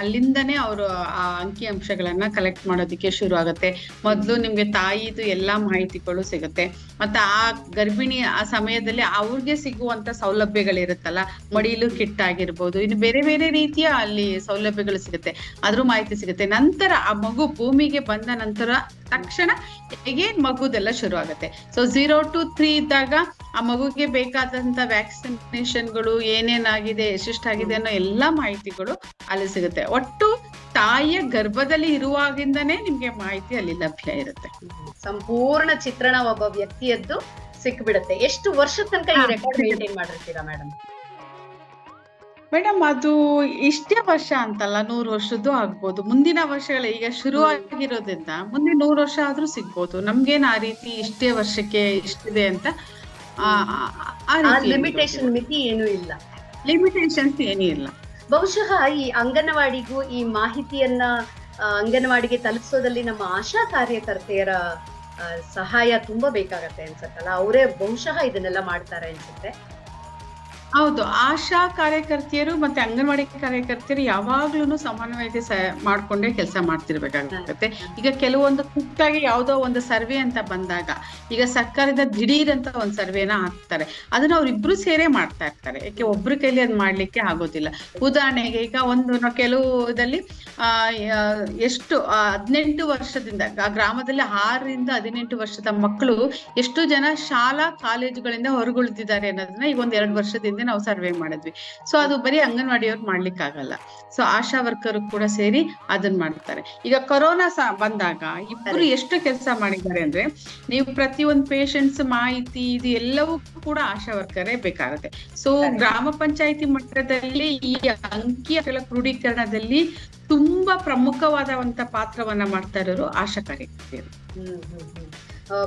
ಅಲ್ಲಿಂದನೇ ಅವರು ಆ ಅಂಕಿ ಅಂಶಗಳನ್ನ ಕಲೆಕ್ಟ್ ಮಾಡೋದಕ್ಕೆ ಶುರು ಆಗತ್ತೆ. ಮೊದ್ಲು ನಿಮ್ಗೆ ತಾಯಿದು ಎಲ್ಲಾ ಮಾಹಿತಿಗಳು ಸಿಗುತ್ತೆ. ಮತ್ತೆ ಆ ಗರ್ಭಿಣಿ ಆ ಸಮಯದಲ್ಲಿ ಅವ್ರಿಗೆ ಸಿಗುವಂತ ಸೌಲಭ್ಯಗಳಿರುತ್ತಲ್ಲ, ಮಡಿಲು ಕಿಟ್ ಆಗಿರ್ಬೋದು, ಇನ್ನು ಬೇರೆ ಬೇರೆ ರೀತಿಯ ಅಲ್ಲಿ ಸೌಲಭ್ಯಗಳು ಸಿಗುತ್ತೆ, ಅದ್ರ ಮಾಹಿತಿ ಸಿಗುತ್ತೆ. ನಂತರ ಆ ಮಗು ಭೂಮಿಗೆ ಬಂದ ನಂತರ ತಕ್ಷಣ ಹೇಗೇನ್ ಮಗುದೆಲ್ಲ ಶುರು ಆಗುತ್ತೆ. ಸೊ 0 to 3 ಇದ್ದಾಗ ಆ ಮಗುಗೆ ಬೇಕಾದಂತ ವ್ಯಾಕ್ಸಿನೇಷನ್ಗಳು ಏನೇನಾಗಿದೆ, ಎಷ್ಟೆಷ್ಟಾಗಿದೆ ಅನ್ನೋ ಎಲ್ಲಾ ಮಾಹಿತಿಗಳು ಅಲ್ಲಿ ಸಿಗುತ್ತೆ. ಒಟ್ಟು ತಾಯಿಯ ಗರ್ಭದಲ್ಲಿ ಇರುವಾಗಿಂದನೇ ನಿಮ್ಗೆ ಮಾಹಿತಿ ಅಲ್ಲಿ ಲಭ್ಯ ಇರುತ್ತೆ. ಸಂಪೂರ್ಣ ಚಿತ್ರಣ ಒಬ್ಬ ವ್ಯಕ್ತಿಯದ್ದು ಸಿಕ್ಬಿಡುತ್ತೆ. ಎಷ್ಟು ವರ್ಷ ತನಕ ಈ ರೆಕಾರ್ಡ್ ಮೇಂಟೈನ್ ಮಾಡಿರ್ತೀರಾ ಮೇಡಮ್? ಮೇಡಮ್, ಅದು ಇಷ್ಟೇ ವರ್ಷ ಅಂತಲ್ಲ, 100 ವರ್ಷದ್ದು ಆಗ್ಬೋದು. ಮುಂದಿನ ವರ್ಷಗಳು ಈಗ ಶುರುವಾಗಿರೋದ್ರಿಂದ ಮುಂದೆ 100 ವರ್ಷ ಆದ್ರೂ ಸಿಗ್ಬೋದು. ನಮ್ಗೇನ್ ಆ ರೀತಿ ಇಷ್ಟೇ ವರ್ಷಕ್ಕೆ ಇಷ್ಟಿದೆ ಅಂತ ಲಿಮಿಟೇಷನ್ ಮಿತಿ ಏನೂ ಇಲ್ಲ, ಲಿಮಿಟೇಷನ್ಸ್ ಏನೂ ಇಲ್ಲ. ಬಹುಶಃ ಈ ಅಂಗನವಾಡಿಗೂ ಈ ಮಾಹಿತಿಯನ್ನ ಅಂಗನವಾಡಿಗೆ ತಲುಪಿಸೋದಲ್ಲಿ ನಮ್ಮ ಆಶಾ ಕಾರ್ಯಕರ್ತೆಯರ ಸಹಾಯ ತುಂಬಾ ಬೇಕಾಗತ್ತೆ ಅನ್ಸತ್ತಲ್ಲ? ಅವರೇ ಬಹುಶಃ ಇದನ್ನೆಲ್ಲ ಮಾಡ್ತಾರೆ ಅನ್ಸುತ್ತೆ. ಹೌದು, ಆಶಾ ಕಾರ್ಯಕರ್ತೆಯರು ಮತ್ತೆ ಅಂಗನವಾಡಿ ಕಾರ್ಯಕರ್ತೆಯರು ಯಾವಾಗ್ಲೂ ಸಮನ್ವಯತೆ ಮಾಡ್ಕೊಂಡೇ ಕೆಲಸ ಮಾಡ್ತಿರ್ಬೇಕಾಗುತ್ತೆ. ಈಗ ಕೆಲವೊಂದು ತುರ್ತಾಗಿ ಯಾವ್ದೋ ಒಂದು ಸರ್ವೆ ಅಂತ ಬಂದಾಗ, ಈಗ ಸರ್ಕಾರದ ದಿಢೀರ್ ಅಂತ ಒಂದ್ ಸರ್ವೆನ ಹಾಕ್ತಾರೆ, ಅದನ್ನ ಅವ್ರಿಬ್ರು ಸೇರೇ ಮಾಡ್ತಾ ಇರ್ತಾರೆ. ಯಾಕೆ ಒಬ್ರ ಕೈಲಿ ಅದ್ ಮಾಡ್ಲಿಕ್ಕೆ ಆಗೋದಿಲ್ಲ. ಉದಾಹರಣೆಗೆ ಈಗ ಕೆಲವುದಲ್ಲಿ ಎಷ್ಟು 18 ವರ್ಷದಿಂದ ಗ್ರಾಮದಲ್ಲಿ 6 ರಿಂದ 18 ವರ್ಷದ ಮಕ್ಕಳು ಎಷ್ಟು ಜನ ಶಾಲಾ ಕಾಲೇಜುಗಳಿಂದ ಹೊರಗುಳಿದಿದ್ದಾರೆ ಅನ್ನೋದನ್ನ ಈಗ 1-2 ವರ್ಷದಿಂದ ನಾವು ಸರ್ವೆ ಮಾಡಿದ್ವಿ. ಸೊ ಅದು ಬರೀ ಅಂಗನವಾಡಿಯವ್ರು ಮಾಡ್ಲಿಕ್ಕೆ ಆಗಲ್ಲ. ಸೊ ಆಶಾ ವರ್ಕರ್ ಕೂಡ ಸೇರಿ ಅದನ್ನ ಮಾಡ್ತಾರೆ. ಈಗ ಕೊರೋನಾ ಬಂದಾಗ ಇಬ್ರು ಎಷ್ಟು ಕೆಲಸ ಮಾಡಿದ್ದಾರೆ ಅಂದ್ರೆ, ನೀವು ಪ್ರತಿಯೊಂದು ಪೇಷಂಟ್ಸ್ ಮಾಹಿತಿ ಇದು ಎಲ್ಲವೂ ಕೂಡ ಆಶಾ ವರ್ಕರೇ ಬೇಕಾಗುತ್ತೆ. ಸೊ ಗ್ರಾಮ ಪಂಚಾಯತಿ ಮಟ್ಟದಲ್ಲಿ ಈ ಅಂಕಿಗಳ ಕ್ರೋಢೀಕರಣದಲ್ಲಿ ತುಂಬಾ ಪ್ರಮುಖವಾದಂತ ಪಾತ್ರವನ್ನ ಮಾಡ್ತಾ ಇರೋರು ಆಶಾ ಕಾರ್ಯಕರ್ತೆಯರು.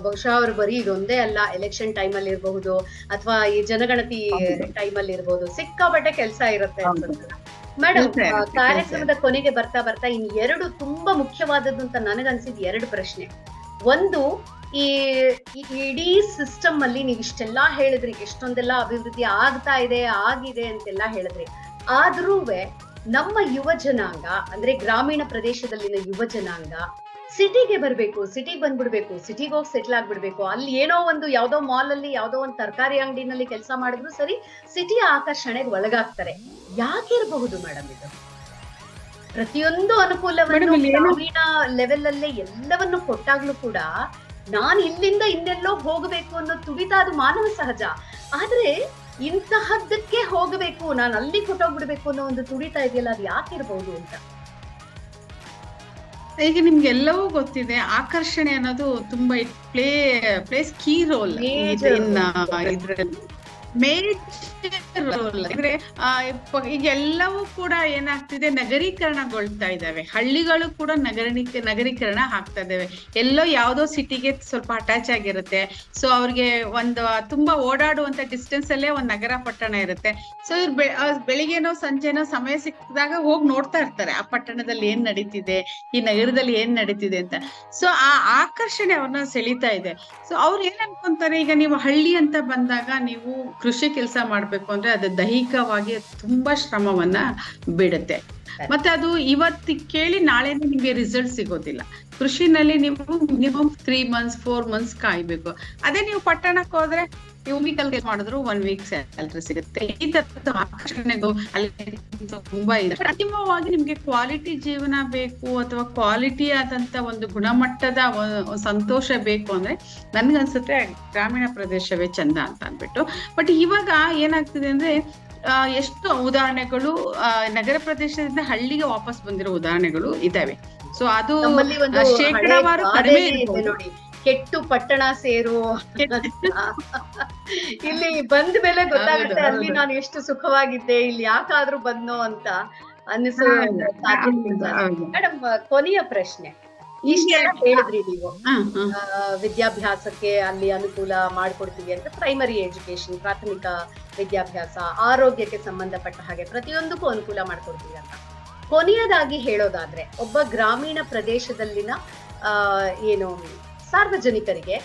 ಬಹುಶಃ ಅವರು ಬರೀ ಇದೊಂದೇ ಅಲ್ಲ, ಎಲೆಕ್ಷನ್ ಟೈಮಲ್ಲಿ ಇರಬಹುದು ಅಥವಾ ಈ ಜನಗಣತಿ ಹೌದು. ಟೈಮಲ್ಲಿ ಇರಬಹುದು, ಸಿಕ್ಕಾಪಟ್ಟೆ ಕೆಲಸ ಇರುತ್ತೆ ಹೌದು. ಅನ್ಸುತ್ತೆ. ಮೇಡಮ್, ಕೆಲ್ಸ ಇರುತ್ತೆ, ಕಾರ್ಯಕ್ರಮದ ಕೊನೆಗೆ ಬರ್ತಾ ಬರ್ತಾ ಇನ್ ಎರಡು ತುಂಬಾ ಮುಖ್ಯವಾದದ್ದು ಅಂತ ನನಗನ್ಸಿದ್ ಎರಡು ಪ್ರಶ್ನೆ. ಒಂದು, ಈ ಇಡೀ ಸಿಸ್ಟಮ್ ಅಲ್ಲಿ ನೀವು ಇಷ್ಟೆಲ್ಲಾ ಹೇಳಿದ್ರಿ, ಎಷ್ಟೊಂದೆಲ್ಲ ಅಭಿವೃದ್ಧಿ ಆಗ್ತಾ ಇದೆ, ಆಗಿದೆ ಅಂತೆಲ್ಲ ಹೇಳಿದ್ರಿ. ಆದ್ರೂ ನಮ್ಮ ಯುವ ಜನಾಂಗ ಅಂದ್ರೆ ಗ್ರಾಮೀಣ ಪ್ರದೇಶದಲ್ಲಿನ ಯುವ ಜನಾಂಗ ಸಿಟಿಗೆ ಬರ್ಬೇಕು, ಸಿಟಿಗೆ ಬಂದ್ಬಿಡ್ಬೇಕು, ಸಿಟಿಗೆ ಹೋಗಿ ಸೆಟ್ಲ್ ಆಗ್ಬಿಡ್ಬೇಕು, ಅಲ್ಲಿ ಏನೋ ಒಂದು ಯಾವ್ದೋ ಮಾಲ್ ಅಲ್ಲಿ ಯಾವ್ದೋ ಒಂದು ತರಕಾರಿ ಅಂಗಡಿನಲ್ಲಿ ಕೆಲಸ ಮಾಡಿದ್ರು ಸರಿ, ಸಿಟಿಯ ಆಕರ್ಷಣೆಗೆ ಒಳಗಾಗ್ತಾರೆ. ಯಾಕಿರಬಹುದು ಮೇಡಮ್ ಇದು? ಪ್ರತಿಯೊಂದು ಅನುಕೂಲವನ್ನು ಗ್ರಾಮೀಣ ಲೆವೆಲ್ ಅಲ್ಲೇ ಎಲ್ಲವನ್ನು ಕೊಟ್ಟಾಗ್ಲೂ ಕೂಡ ನಾನ್ ಇಲ್ಲಿಂದ ಇನ್ನೆಲ್ಲೋ ಹೋಗಬೇಕು ಅನ್ನೋ ತುಡಿತ ಅದು ಮಾನವ ಸಹಜ. ಆದ್ರೆ ಇಂತಹದ್ದಕ್ಕೆ ಹೋಗಬೇಕು, ನಾನು ಅಲ್ಲಿ ಕೊಟ್ಟೋಗ್ಬಿಡ್ಬೇಕು ಅನ್ನೋ ಒಂದು ತುಡಿತ ಇದೆಯಲ್ಲ, ಅದು ಯಾಕಿರ್ಬಹುದು ಅಂತ. ಈಗ ನಿಮ್ಗೆಲ್ಲವೂ ಗೊತ್ತಿದೆ, ಆಕರ್ಷಣೆ ಅನ್ನೋದು ತುಂಬಾ ಪ್ಲೇಸ್ ಕೀ ರೋಲ್ ಇದ್ರಲ್ಲಿ, ಮೇಜರ್ ರೋಲ್. ಅಂದ್ರೆ ಈಗ ಎಲ್ಲವೂ ಕೂಡ ಏನಾಗ್ತಿದೆ, ನಗರೀಕರಣಗೊಳ್ತಾ ಇದಾವೆ. ಹಳ್ಳಿಗಳು ಕೂಡ ನಗರೀಕರಣ ಆಗ್ತಾ ಇದಾವೆ. ಎಲ್ಲೋ ಯಾವ್ದೋ ಸಿಟಿಗೆ ಸ್ವಲ್ಪ ಅಟ್ಯಾಚ್ ಆಗಿರುತ್ತೆ. ಸೊ ಅವ್ರಿಗೆ ಒಂದು ತುಂಬಾ ಓಡಾಡುವಂತ ಡಿಸ್ಟೆನ್ಸ್ ಅಲ್ಲೇ ಒಂದ್ ನಗರ ಪಟ್ಟಣ ಇರುತ್ತೆ. ಸೊ ಇವ್ರು ಬೆಳಿಗ್ಗೆನೋ ಸಂಜೆನೋ ಸಮಯ ಸಿಕ್ಕಿದಾಗ ಹೋಗಿ ನೋಡ್ತಾ ಇರ್ತಾರೆ, ಆ ಪಟ್ಟಣದಲ್ಲಿ ಏನ್ ನಡೀತಿದೆ, ಈ ನಗರದಲ್ಲಿ ಏನ್ ನಡೀತಿದೆ ಅಂತ. ಸೊ ಆ ಆಕರ್ಷಣೆ ಅವ್ರನ್ನ ಸೆಳೀತಾ ಇದೆ. ಸೊ ಅವ್ರು ಏನ್ ಅನ್ಕೊಂತಾರೆ, ಈಗ ನೀವು ಹಳ್ಳಿ ಅಂತ ಬಂದಾಗ ನೀವು ಕೃಷಿ ಕೆಲಸ ಮಾಡ್ಬೇಕು ಅಂದ್ರೆ ಅದು ದೈಹಿಕವಾಗಿ ತುಂಬಾ ಶ್ರಮವನ್ನ ಬಿಡುತ್ತೆ. ಮತ್ತೆ ಅದು ಇವತ್ತು ಕೇಳಿ ನಾಳೆನೆ ನಿಮ್ಗೆ ರಿಸಲ್ಟ್ ಸಿಗೋದಿಲ್ಲ. ಕೃಷಿನಲ್ಲಿ ನೀವು ಮಿನಿಮಮ್ 3 months 4 months ಕಾಯ್ಬೇಕು. ಅದೇ ನೀವು ಪಟ್ಟಣಕ್ಕೆ ಹೋದ್ರೆ ವೀಕಲ್ ಮಾಡಿದ್ರು 1 week ಸ್ಯಾಲರಿ ಸಿಗುತ್ತೆ. ಈ ತರದ ಆಕರ್ಷಣೆಗೂ ಅಲ್ಲಿ ತುಂಬಾ ಇದೆ. ಅಂತಿಮವಾಗಿ ನಿಮ್ಗೆ ಕ್ವಾಲಿಟಿ ಜೀವನ ಬೇಕು ಅಥವಾ ಕ್ವಾಲಿಟಿ ಆದಂತ ಒಂದು ಗುಣಮಟ್ಟದ ಸಂತೋಷ ಬೇಕು ಅಂದ್ರೆ ನನ್ಗನ್ಸುತ್ತೆ ಗ್ರಾಮೀಣ ಪ್ರದೇಶವೇ ಚಂದ ಅಂತ ಅನ್ಬಿಟ್ಟು. ಬಟ್ ಇವಾಗ ಏನಾಗ್ತಿದೆ ಅಂದ್ರೆ ಎಷ್ಟು ಉದಾಹರಣೆಗಳು ನಗರ ಪ್ರದೇಶದಿಂದ ಹಳ್ಳಿಗೆ ವಾಪಸ್ ಬಂದಿರೋ ಉದಾಹರಣೆಗಳು ಇದಾವೆ. ಸೊ ಅದು ಶೇಕಡಾವಾರು ಕಡಿಮೆ ಇದೆ ನೋಡಿ. ಕೆಟ್ಟು ಪಟ್ಟಣ ಸೇರು, ಇಲ್ಲಿ ಬಂದ ಮೇಲೆ ಗೊತ್ತಾಗುತ್ತೆ ಅಲ್ಲಿ ನಾನು ಎಷ್ಟು ಸುಖವಾಗಿದ್ದೆ, ಇಲ್ಲಿ ಯಾಕಾದ್ರೂ ಬಂದೋ ಅಂತ ಅನ್ನಿಸೋ ಮೇಡಮ್. ಕೊನೆಯ ಪ್ರಶ್ನೆ, ಇಷ್ಟೆಲ್ಲ ಹೇಳಿದ್ರಿ ನೀವು, ವಿದ್ಯಾಭ್ಯಾಸಕ್ಕೆ ಅಲ್ಲಿ ಅನುಕೂಲ ಮಾಡ್ಕೊಡ್ತೀವಿ ಅಂತ, ಪ್ರೈಮರಿ ಎಜುಕೇಶನ್ ಪ್ರಾಥಮಿಕ ವಿದ್ಯಾಭ್ಯಾಸ, ಆರೋಗ್ಯಕ್ಕೆ ಸಂಬಂಧಪಟ್ಟ ಹಾಗೆ ಪ್ರತಿಯೊಂದಕ್ಕೂ ಅನುಕೂಲ ಮಾಡ್ಕೊಡ್ತೀವಿ ಅಂತ. ಕೊನೆಯದಾಗಿ ಹೇಳೋದಾದ್ರೆ, ಒಬ್ಬ ಗ್ರಾಮೀಣ ಪ್ರದೇಶದಲ್ಲಿನ ಏನು ಸಾರ್ವಜನಿಕರಿಗೆ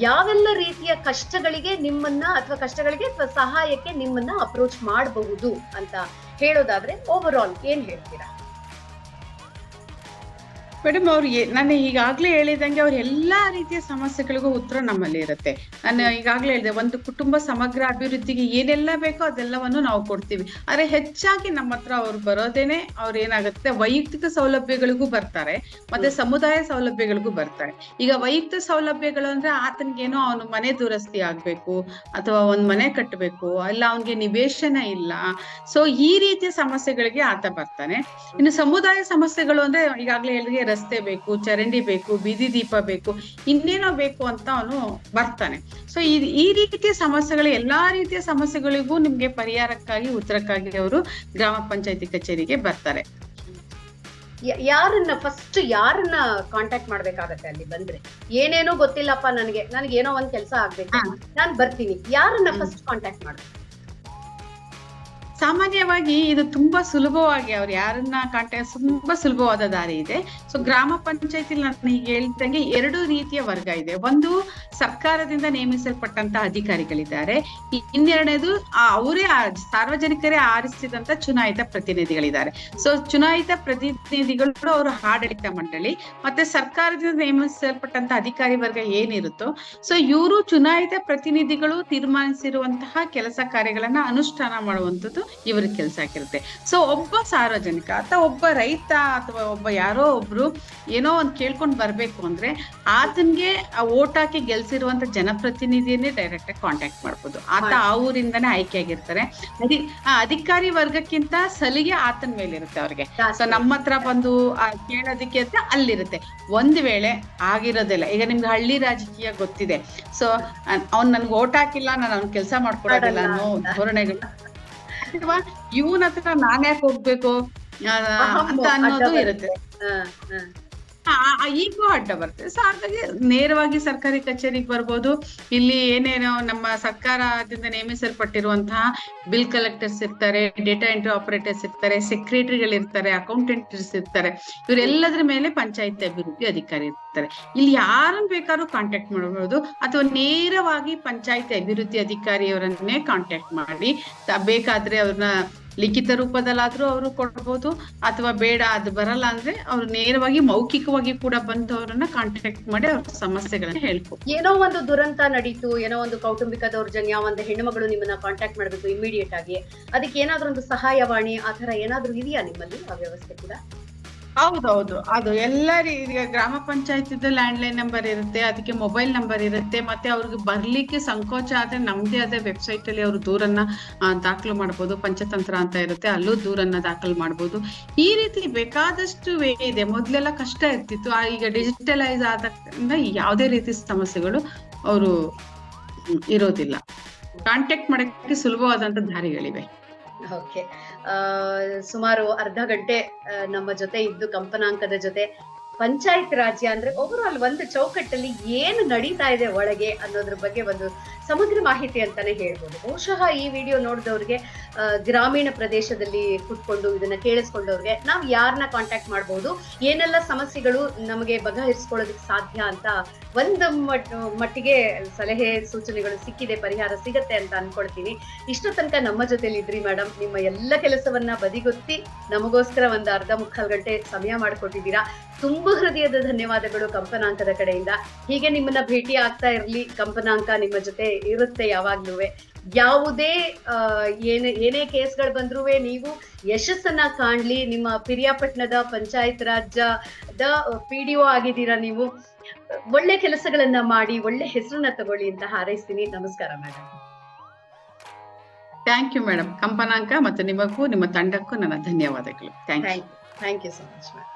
ಯಾವೆಲ್ಲ ರೀತಿಯ ಕಷ್ಟಗಳಿಗೆ ನಿಮ್ಮನ್ನ ಅಥವಾ ಸಹಾಯಕ್ಕೆ ನಿಮ್ಮನ್ನ ಅಪ್ರೋಚ್ ಮಾಡಬಹುದು ಅಂತ ಹೇಳೋದಾದ್ರೆ ಓವರ್ ಆಲ್ ಏನ್ ಹೇಳ್ತೀರಾ? ಮೇಡಮ್, ನಾನು ಈಗಾಗ್ಲೇ ಹೇಳಿದಂಗೆ ಅವ್ರ ಎಲ್ಲಾ ರೀತಿಯ ಸಮಸ್ಯೆಗಳಿಗೂ ಉತ್ತರ ನಮ್ಮಲ್ಲಿ ಇರುತ್ತೆ. ನಾನು ಈಗಾಗ್ಲೇ ಹೇಳಿದೆ, ಒಂದು ಕುಟುಂಬ ಸಮಗ್ರ ಅಭಿವೃದ್ಧಿಗೆ ಏನೆಲ್ಲ ಬೇಕೋ ಅದೆಲ್ಲವನ್ನು ನಾವು ಕೊಡ್ತೀವಿ. ಆದ್ರೆ ಹೆಚ್ಚಾಗಿ ನಮ್ಮ ಹತ್ರ ಅವ್ರು ಬರೋದೇನೆ, ಅವ್ರು ಏನಾಗುತ್ತೆ, ವೈಯಕ್ತಿಕ ಸೌಲಭ್ಯಗಳಿಗೂ ಬರ್ತಾರೆ, ಮತ್ತೆ ಸಮುದಾಯ ಸೌಲಭ್ಯಗಳಿಗೂ ಬರ್ತಾರೆ. ಈಗ ವೈಯಕ್ತಿಕ ಸೌಲಭ್ಯಗಳು ಅಂದ್ರೆ ಆತನಿಗೇನೋ ಅವನು ಮನೆ ದುರಸ್ತಿ ಆಗ್ಬೇಕು ಅಥವಾ ಒಂದ್ ಮನೆ ಕಟ್ಟಬೇಕು, ಅಲ್ಲ ಅವನ್ಗೆ ನಿವೇಶನ ಇಲ್ಲ. ಸೊ ಈ ರೀತಿಯ ಸಮಸ್ಯೆಗಳಿಗೆ ಆತ ಬರ್ತಾನೆ. ಇನ್ನು ಸಮುದಾಯ ಸಮಸ್ಯೆಗಳು ಅಂದ್ರೆ ಈಗಾಗ್ಲೇ ಹೇಳಿದ್ರೆ ರಸ್ತೆ ಬೇಕು, ಚರಂಡಿ ಬೇಕು, ಬೀದಿ ದೀಪ ಬೇಕು, ಇನ್ನೇನೋ ಬೇಕು ಅಂತ ಅವನು ಬರ್ತಾನೆ. ಸೊ ಈ ರೀತಿಯ ಸಮಸ್ಯೆಗಳು, ಎಲ್ಲಾ ರೀತಿಯ ಸಮಸ್ಯೆಗಳಿಗೂ ನಿಮ್ಗೆ ಪರಿಹಾರಕ್ಕಾಗಿ ಉತ್ತರಕ್ಕಾಗಿ ಅವರು ಗ್ರಾಮ ಪಂಚಾಯತಿ ಕಚೇರಿಗೆ ಬರ್ತಾರೆ. ಯಾರನ್ನ ಕಾಂಟ್ಯಾಕ್ಟ್ ಮಾಡ್ಬೇಕಾಗತ್ತೆ ಅಲ್ಲಿ ಬಂದ್ರೆ? ಏನೇನೋ ಗೊತ್ತಿಲ್ಲಪ್ಪ ನನಗೆ ಏನೋ ಒಂದ್ ಕೆಲಸ ಆಗ್ಬೇಕು, ನಾನ್ ಬರ್ತೀನಿ, ಯಾರನ್ನ ಫಸ್ಟ್ ಕಾಂಟ್ಯಾಕ್ಟ್ ಮಾಡ್ಬೇಕು? ಸಾಮಾನ್ಯವಾಗಿ ಇದು ತುಂಬಾ ಸುಲಭವಾಗಿ ಅವ್ರು ಯಾರನ್ನ ಕಾಂಟ್ಯಾಕ್ಟ್, ತುಂಬಾ ಸುಲಭವಾದ ದಾರಿ ಇದೆ. ಸೊ ಗ್ರಾಮ ಪಂಚಾಯತಿ ನಾನು ಈಗ ಹೇಳ್ದಂಗೆ 2 ರೀತಿಯ ವರ್ಗ ಇದೆ. ಒಂದು ಸರ್ಕಾರದಿಂದ ನೇಮಿಸಲ್ಪಟ್ಟಂತ ಅಧಿಕಾರಿಗಳಿದ್ದಾರೆ, ಇನ್ನೆರಡನೇದು ಅವರೇ ಸಾರ್ವಜನಿಕರೇ ಆರಿಸಿದಂತ ಚುನಾಯಿತ ಪ್ರತಿನಿಧಿಗಳಿದ್ದಾರೆ. ಸೊ ಚುನಾಯಿತ ಪ್ರತಿನಿಧಿಗಳು ಅವರು ಆಡಳಿತ ಮಂಡಳಿ, ಮತ್ತೆ ಸರ್ಕಾರದಿಂದ ನೇಮಿಸಲ್ಪಟ್ಟಂತ ಅಧಿಕಾರಿ ವರ್ಗ ಏನಿರುತ್ತೋ, ಸೊ ಇವರು ಚುನಾಯಿತ ಪ್ರತಿನಿಧಿಗಳು ತೀರ್ಮಾನಿಸಿರುವಂತಹ ಕೆಲಸ ಕಾರ್ಯಗಳನ್ನ ಅನುಷ್ಠಾನ ಮಾಡುವಂಥದ್ದು ಇವ್ರ ಕೆಲಸ ಆಗಿರುತ್ತೆ. ಸೊ ಒಬ್ಬ ಸಾರ್ವಜನಿಕ ಅಥವಾ ಒಬ್ಬ ರೈತ ಅಥವಾ ಒಬ್ಬ ಯಾರೋ ಒಬ್ರು ಏನೋ ಒಂದ್ ಕೇಳ್ಕೊಂಡ್ ಬರ್ಬೇಕು ಅಂದ್ರೆ ಆತನ್ಗೆ ಓಟ್ ಹಾಕಿ ಗೆಲ್ಸಿರುವಂತ ಜನಪ್ರತಿನಿಧಿಯನ್ನೇ ಡೈರೆಕ್ಟ್ ಆಗಿ ಕಾಂಟ್ಯಾಕ್ಟ್ ಮಾಡ್ಬೋದು. ಆತ ಆ ಊರಿಂದಾನೇ ಆಯ್ಕೆ ಆಗಿರ್ತಾರೆ. ಅಧಿಕಾರಿ ವರ್ಗಕ್ಕಿಂತ ಸಲಿಗೆ ಆತನ ಮೇಲೆ ಇರುತ್ತೆ ಅವ್ರಿಗೆ. ಸೊ ನಮ್ಮ ಹತ್ರ ಬಂದು ಕೇಳೋದಕ್ಕೆ ಅಂತ ಅಲ್ಲಿರುತ್ತೆ. ಒಂದ್ ವೇಳೆ ಆಗಿರೋದಿಲ್ಲ, ಈಗ ನಿಮ್ಗೆ ಹಳ್ಳಿ ರಾಜಕೀಯ ಗೊತ್ತಿದೆ, ಸೊ ಅವ್ನ್ ನನ್ಗೆ ಓಟ್ ಹಾಕಿಲ್ಲ, ನಾನು ಅವ್ನ ಕೆಲಸ ಮಾಡ್ಕೊಡೋದಿಲ್ಲ ಅನ್ನೋ ಧೋರಣೆಗಳು, ಅಥವಾ ಇವನ ಹತ್ರ ನಾನ್ ಯಾಕೆ ಹೋಗ್ಬೇಕು ಅಂತ ಅನ್ನೋದು ಇರುತ್ತೆ. ಈಗೂ ಅಡ್ಡ ಬರ್ತದೆ. ಸೊ ಹಾಗಾಗಿ ನೇರವಾಗಿ ಸರ್ಕಾರಿ ಕಚೇರಿಗೆ ಬರ್ಬೋದು. ಇಲ್ಲಿ ಏನೇನೋ ನಮ್ಮ ಸರ್ಕಾರದಿಂದ ನೇಮಿಸಲ್ಪಟ್ಟಿರುವಂತಹ ಬಿಲ್ ಕಲೆಕ್ಟರ್ಸ್ ಇರ್ತಾರೆ, ಡೇಟಾ ಎಂಟ್ರಿ ಆಪರೇಟರ್ಸ್ ಇರ್ತಾರೆ, ಸೆಕ್ರೆಟರಿಗಳಿರ್ತಾರೆ, ಅಕೌಂಟೆಂಟ್ಸ್ ಇರ್ತಾರೆ. ಇವರೆಲ್ಲದ್ರ ಮೇಲೆ ಪಂಚಾಯತ್ ಅಭಿವೃದ್ಧಿ ಅಧಿಕಾರಿ ಇರ್ತಾರೆ. ಇಲ್ಲಿ ಯಾರನ್ನ ಬೇಕಾದ್ರೂ ಕಾಂಟ್ಯಾಕ್ಟ್ ಮಾಡಬಹುದು, ಅಥವಾ ನೇರವಾಗಿ ಪಂಚಾಯತ್ ಅಭಿವೃದ್ಧಿ ಅಧಿಕಾರಿಯವರನ್ನೇ ಕಾಂಟ್ಯಾಕ್ಟ್ ಮಾಡಿ ಬೇಕಾದ್ರೆ ಅವ್ರನ್ನ ಲಿಖಿತ ರೂಪದಲ್ಲಾದ್ರೂ ಅವರು ಕೊಡ್ಬೋದು, ಅಥವಾ ಬೇಡ ಅದು ಬರಲ್ಲ ಅಂದ್ರೆ ಅವ್ರು ನೇರವಾಗಿ ಮೌಖಿಕವಾಗಿ ಕೂಡ ಬಂದು ಅವರನ್ನ ಕಾಂಟ್ಯಾಕ್ಟ್ ಮಾಡಿ ಅವ್ರ ಸಮಸ್ಯೆಗಳನ್ನ ಹೇಳ್ಬೋದು. ಏನೋ ಒಂದು ದುರಂತ ನಡೀತು, ಏನೋ ಒಂದು ಕೌಟುಂಬಿಕ ದೌರ್ಜನ್ಯ, ಒಂದು ಹೆಣ್ಣುಮಗಳು ನಿಮ್ಮನ್ನ ಕಾಂಟ್ಯಾಕ್ಟ್ ಮಾಡ್ಬೇಕು ಇಮಿಡಿಯೇಟ್ ಆಗಿ, ಅದಕ್ಕೆ ಏನಾದ್ರೂ ಒಂದು ಸಹಾಯವಾಣಿ ಆ ತರ ಏನಾದ್ರೂ ಇದೆಯಾ ನಿಮ್ಮಲ್ಲಿ ಆ ವ್ಯವಸ್ಥೆ ಕೂಡ? ಹೌದೌದು, ಅದು ಎಲ್ಲ ಈಗ ಗ್ರಾಮ ಪಂಚಾಯತ್ ಲ್ಯಾಂಡ್ಲೈನ್ ನಂಬರ್ ಇರುತ್ತೆ, ಅದಕ್ಕೆ ಮೊಬೈಲ್ ನಂಬರ್ ಇರುತ್ತೆ. ಮತ್ತೆ ಅವ್ರಿಗೆ ಬರ್ಲಿಕ್ಕೆ ಸಂಕೋಚ ಆದ್ರೆ ನಮ್ದೇ ಆದ ವೆಬ್ಸೈಟ್ ಅಲ್ಲಿ ಅವ್ರು ದೂರನ್ನ ದಾಖಲು ಮಾಡ್ಬೋದು. ಪಂಚತಂತ್ರ ಅಂತ ಇರುತ್ತೆ, ಅಲ್ಲೂ ದೂರನ್ನ ದಾಖಲು ಮಾಡ್ಬೋದು. ಈ ರೀತಿ ಬೇಕಾದಷ್ಟು ವೇ ಇದೆ. ಮೊದ್ಲೆಲ್ಲ ಕಷ್ಟ ಇರ್ತಿತ್ತು, ಈಗ ಡಿಜಿಟಲೈಸ್ ಆದ್ರಿಂದ ಯಾವುದೇ ರೀತಿ ಸಮಸ್ಯೆಗಳು ಅವರು ಇರೋದಿಲ್ಲ. ಕಾಂಟ್ಯಾಕ್ಟ್ ಮಾಡಕ್ಕೆ ಸುಲಭವಾದಂತ ದಾರಿಗಳಿವೆ. ಓಕೆ, ಸುಮಾರು ಅರ್ಧ ಗಂಟೆ ನಮ್ಮ ಜೊತೆ ಇದ್ದು ಕಂಪನಾಂಕದ ಜೊತೆ ಪಂಚಾಯತ್ ರಾಜ್ಯ ಅಂದ್ರೆ ಓವರ್ ಆಲ್ ಒಂದು ಚೌಕಟ್ಟಲ್ಲಿ ಏನು ನಡೀತಾ ಇದೆ ಒಳಗೆ ಅನ್ನೋದ್ರ ಬಗ್ಗೆ ಒಂದು ಸಮಗ್ರ ಮಾಹಿತಿ ಅಂತಾನೆ ಹೇಳ್ಬೋದು. ಬಹುಶಃ ಈ ವಿಡಿಯೋ ನೋಡಿದವ್ರಿಗೆ, ಗ್ರಾಮೀಣ ಪ್ರದೇಶದಲ್ಲಿ ಕುತ್ಕೊಂಡು ಇದನ್ನ ಕೇಳಿಸ್ಕೊಂಡವ್ರಿಗೆ ನಾವು ಯಾರನ್ನ ಕಾಂಟ್ಯಾಕ್ಟ್ ಮಾಡ್ಬೋದು, ಏನೆಲ್ಲ ಸಮಸ್ಯೆಗಳು ನಮಗೆ ಬಗೆಹರಿಸ್ಕೊಳ್ಳೋದಕ್ಕೆ ಸಾಧ್ಯ ಅಂತ ಒಂದು ಮಟ್ಟಿಗೆ ಸಲಹೆ ಸೂಚನೆಗಳು ಸಿಕ್ಕಿದೆ, ಪರಿಹಾರ ಸಿಗತ್ತೆ ಅಂತ ಅನ್ಕೊಳ್ತೀನಿ. ಇಷ್ಟು ತನಕ ನಮ್ಮ ಜೊತೆಲಿ ಇದ್ರಿ ಮೇಡಮ್. ನಿಮ್ಮ ಎಲ್ಲ ಕೆಲಸವನ್ನ ಬದಿಗೊತ್ತಿ ನಮಗೋಸ್ಕರ ಒಂದು ಅರ್ಧ ಮುಕ್ಕಾಲು ಗಂಟೆ ಸಮಯ ಮಾಡಿಕೊಟ್ಟಿದ್ದೀರಾ. ತುಂಬಾ ಹೃದಯದ ಧನ್ಯವಾದಗಳು ಕಂಪನಾಂಕದ ಕಡೆಯಿಂದ. ಹೀಗೆ ನಿಮ್ಮನ್ನ ಭೇಟಿ ಆಗ್ತಾ ಇರ್ಲಿ, ಕಂಪನಾಂಕ ನಿಮ್ಮ ಜೊತೆ ಇರುತ್ತೆ ಯಾವಾಗ್ಲೂ. ಯಾವುದೇ ಏನೇ ಕೇಸ್ಗಳು ಬಂದ್ರೂ ನೀವು ಯಶಸ್ಸನ್ನ ಕಾಣ್ಲಿ. ನಿಮ್ಮ ಪಿರಿಯಾಪಟ್ಟಣದ ಪಂಚಾಯತ್ ರಾಜ್ಯದ PDO ಆಗಿದ್ದೀರಾ ನೀವು. ಒಳ್ಳೆ ಕೆಲಸಗಳನ್ನ ಮಾಡಿ ಒಳ್ಳೆ ಹೆಸರನ್ನ ತಗೊಳ್ಳಿ ಅಂತ ಹಾರೈಸ್ತೀನಿ. ನಮಸ್ಕಾರ ಮೇಡಮ್. Thank you madam. ಕಂಪನಾಂಕ ಮತ್ತು ನಿಮಗೂ ನಿಮ್ಮ ತಂಡಕ್ಕೂ ನನ್ನ ಧನ್ಯವಾದಗಳು. Thank you so much madam.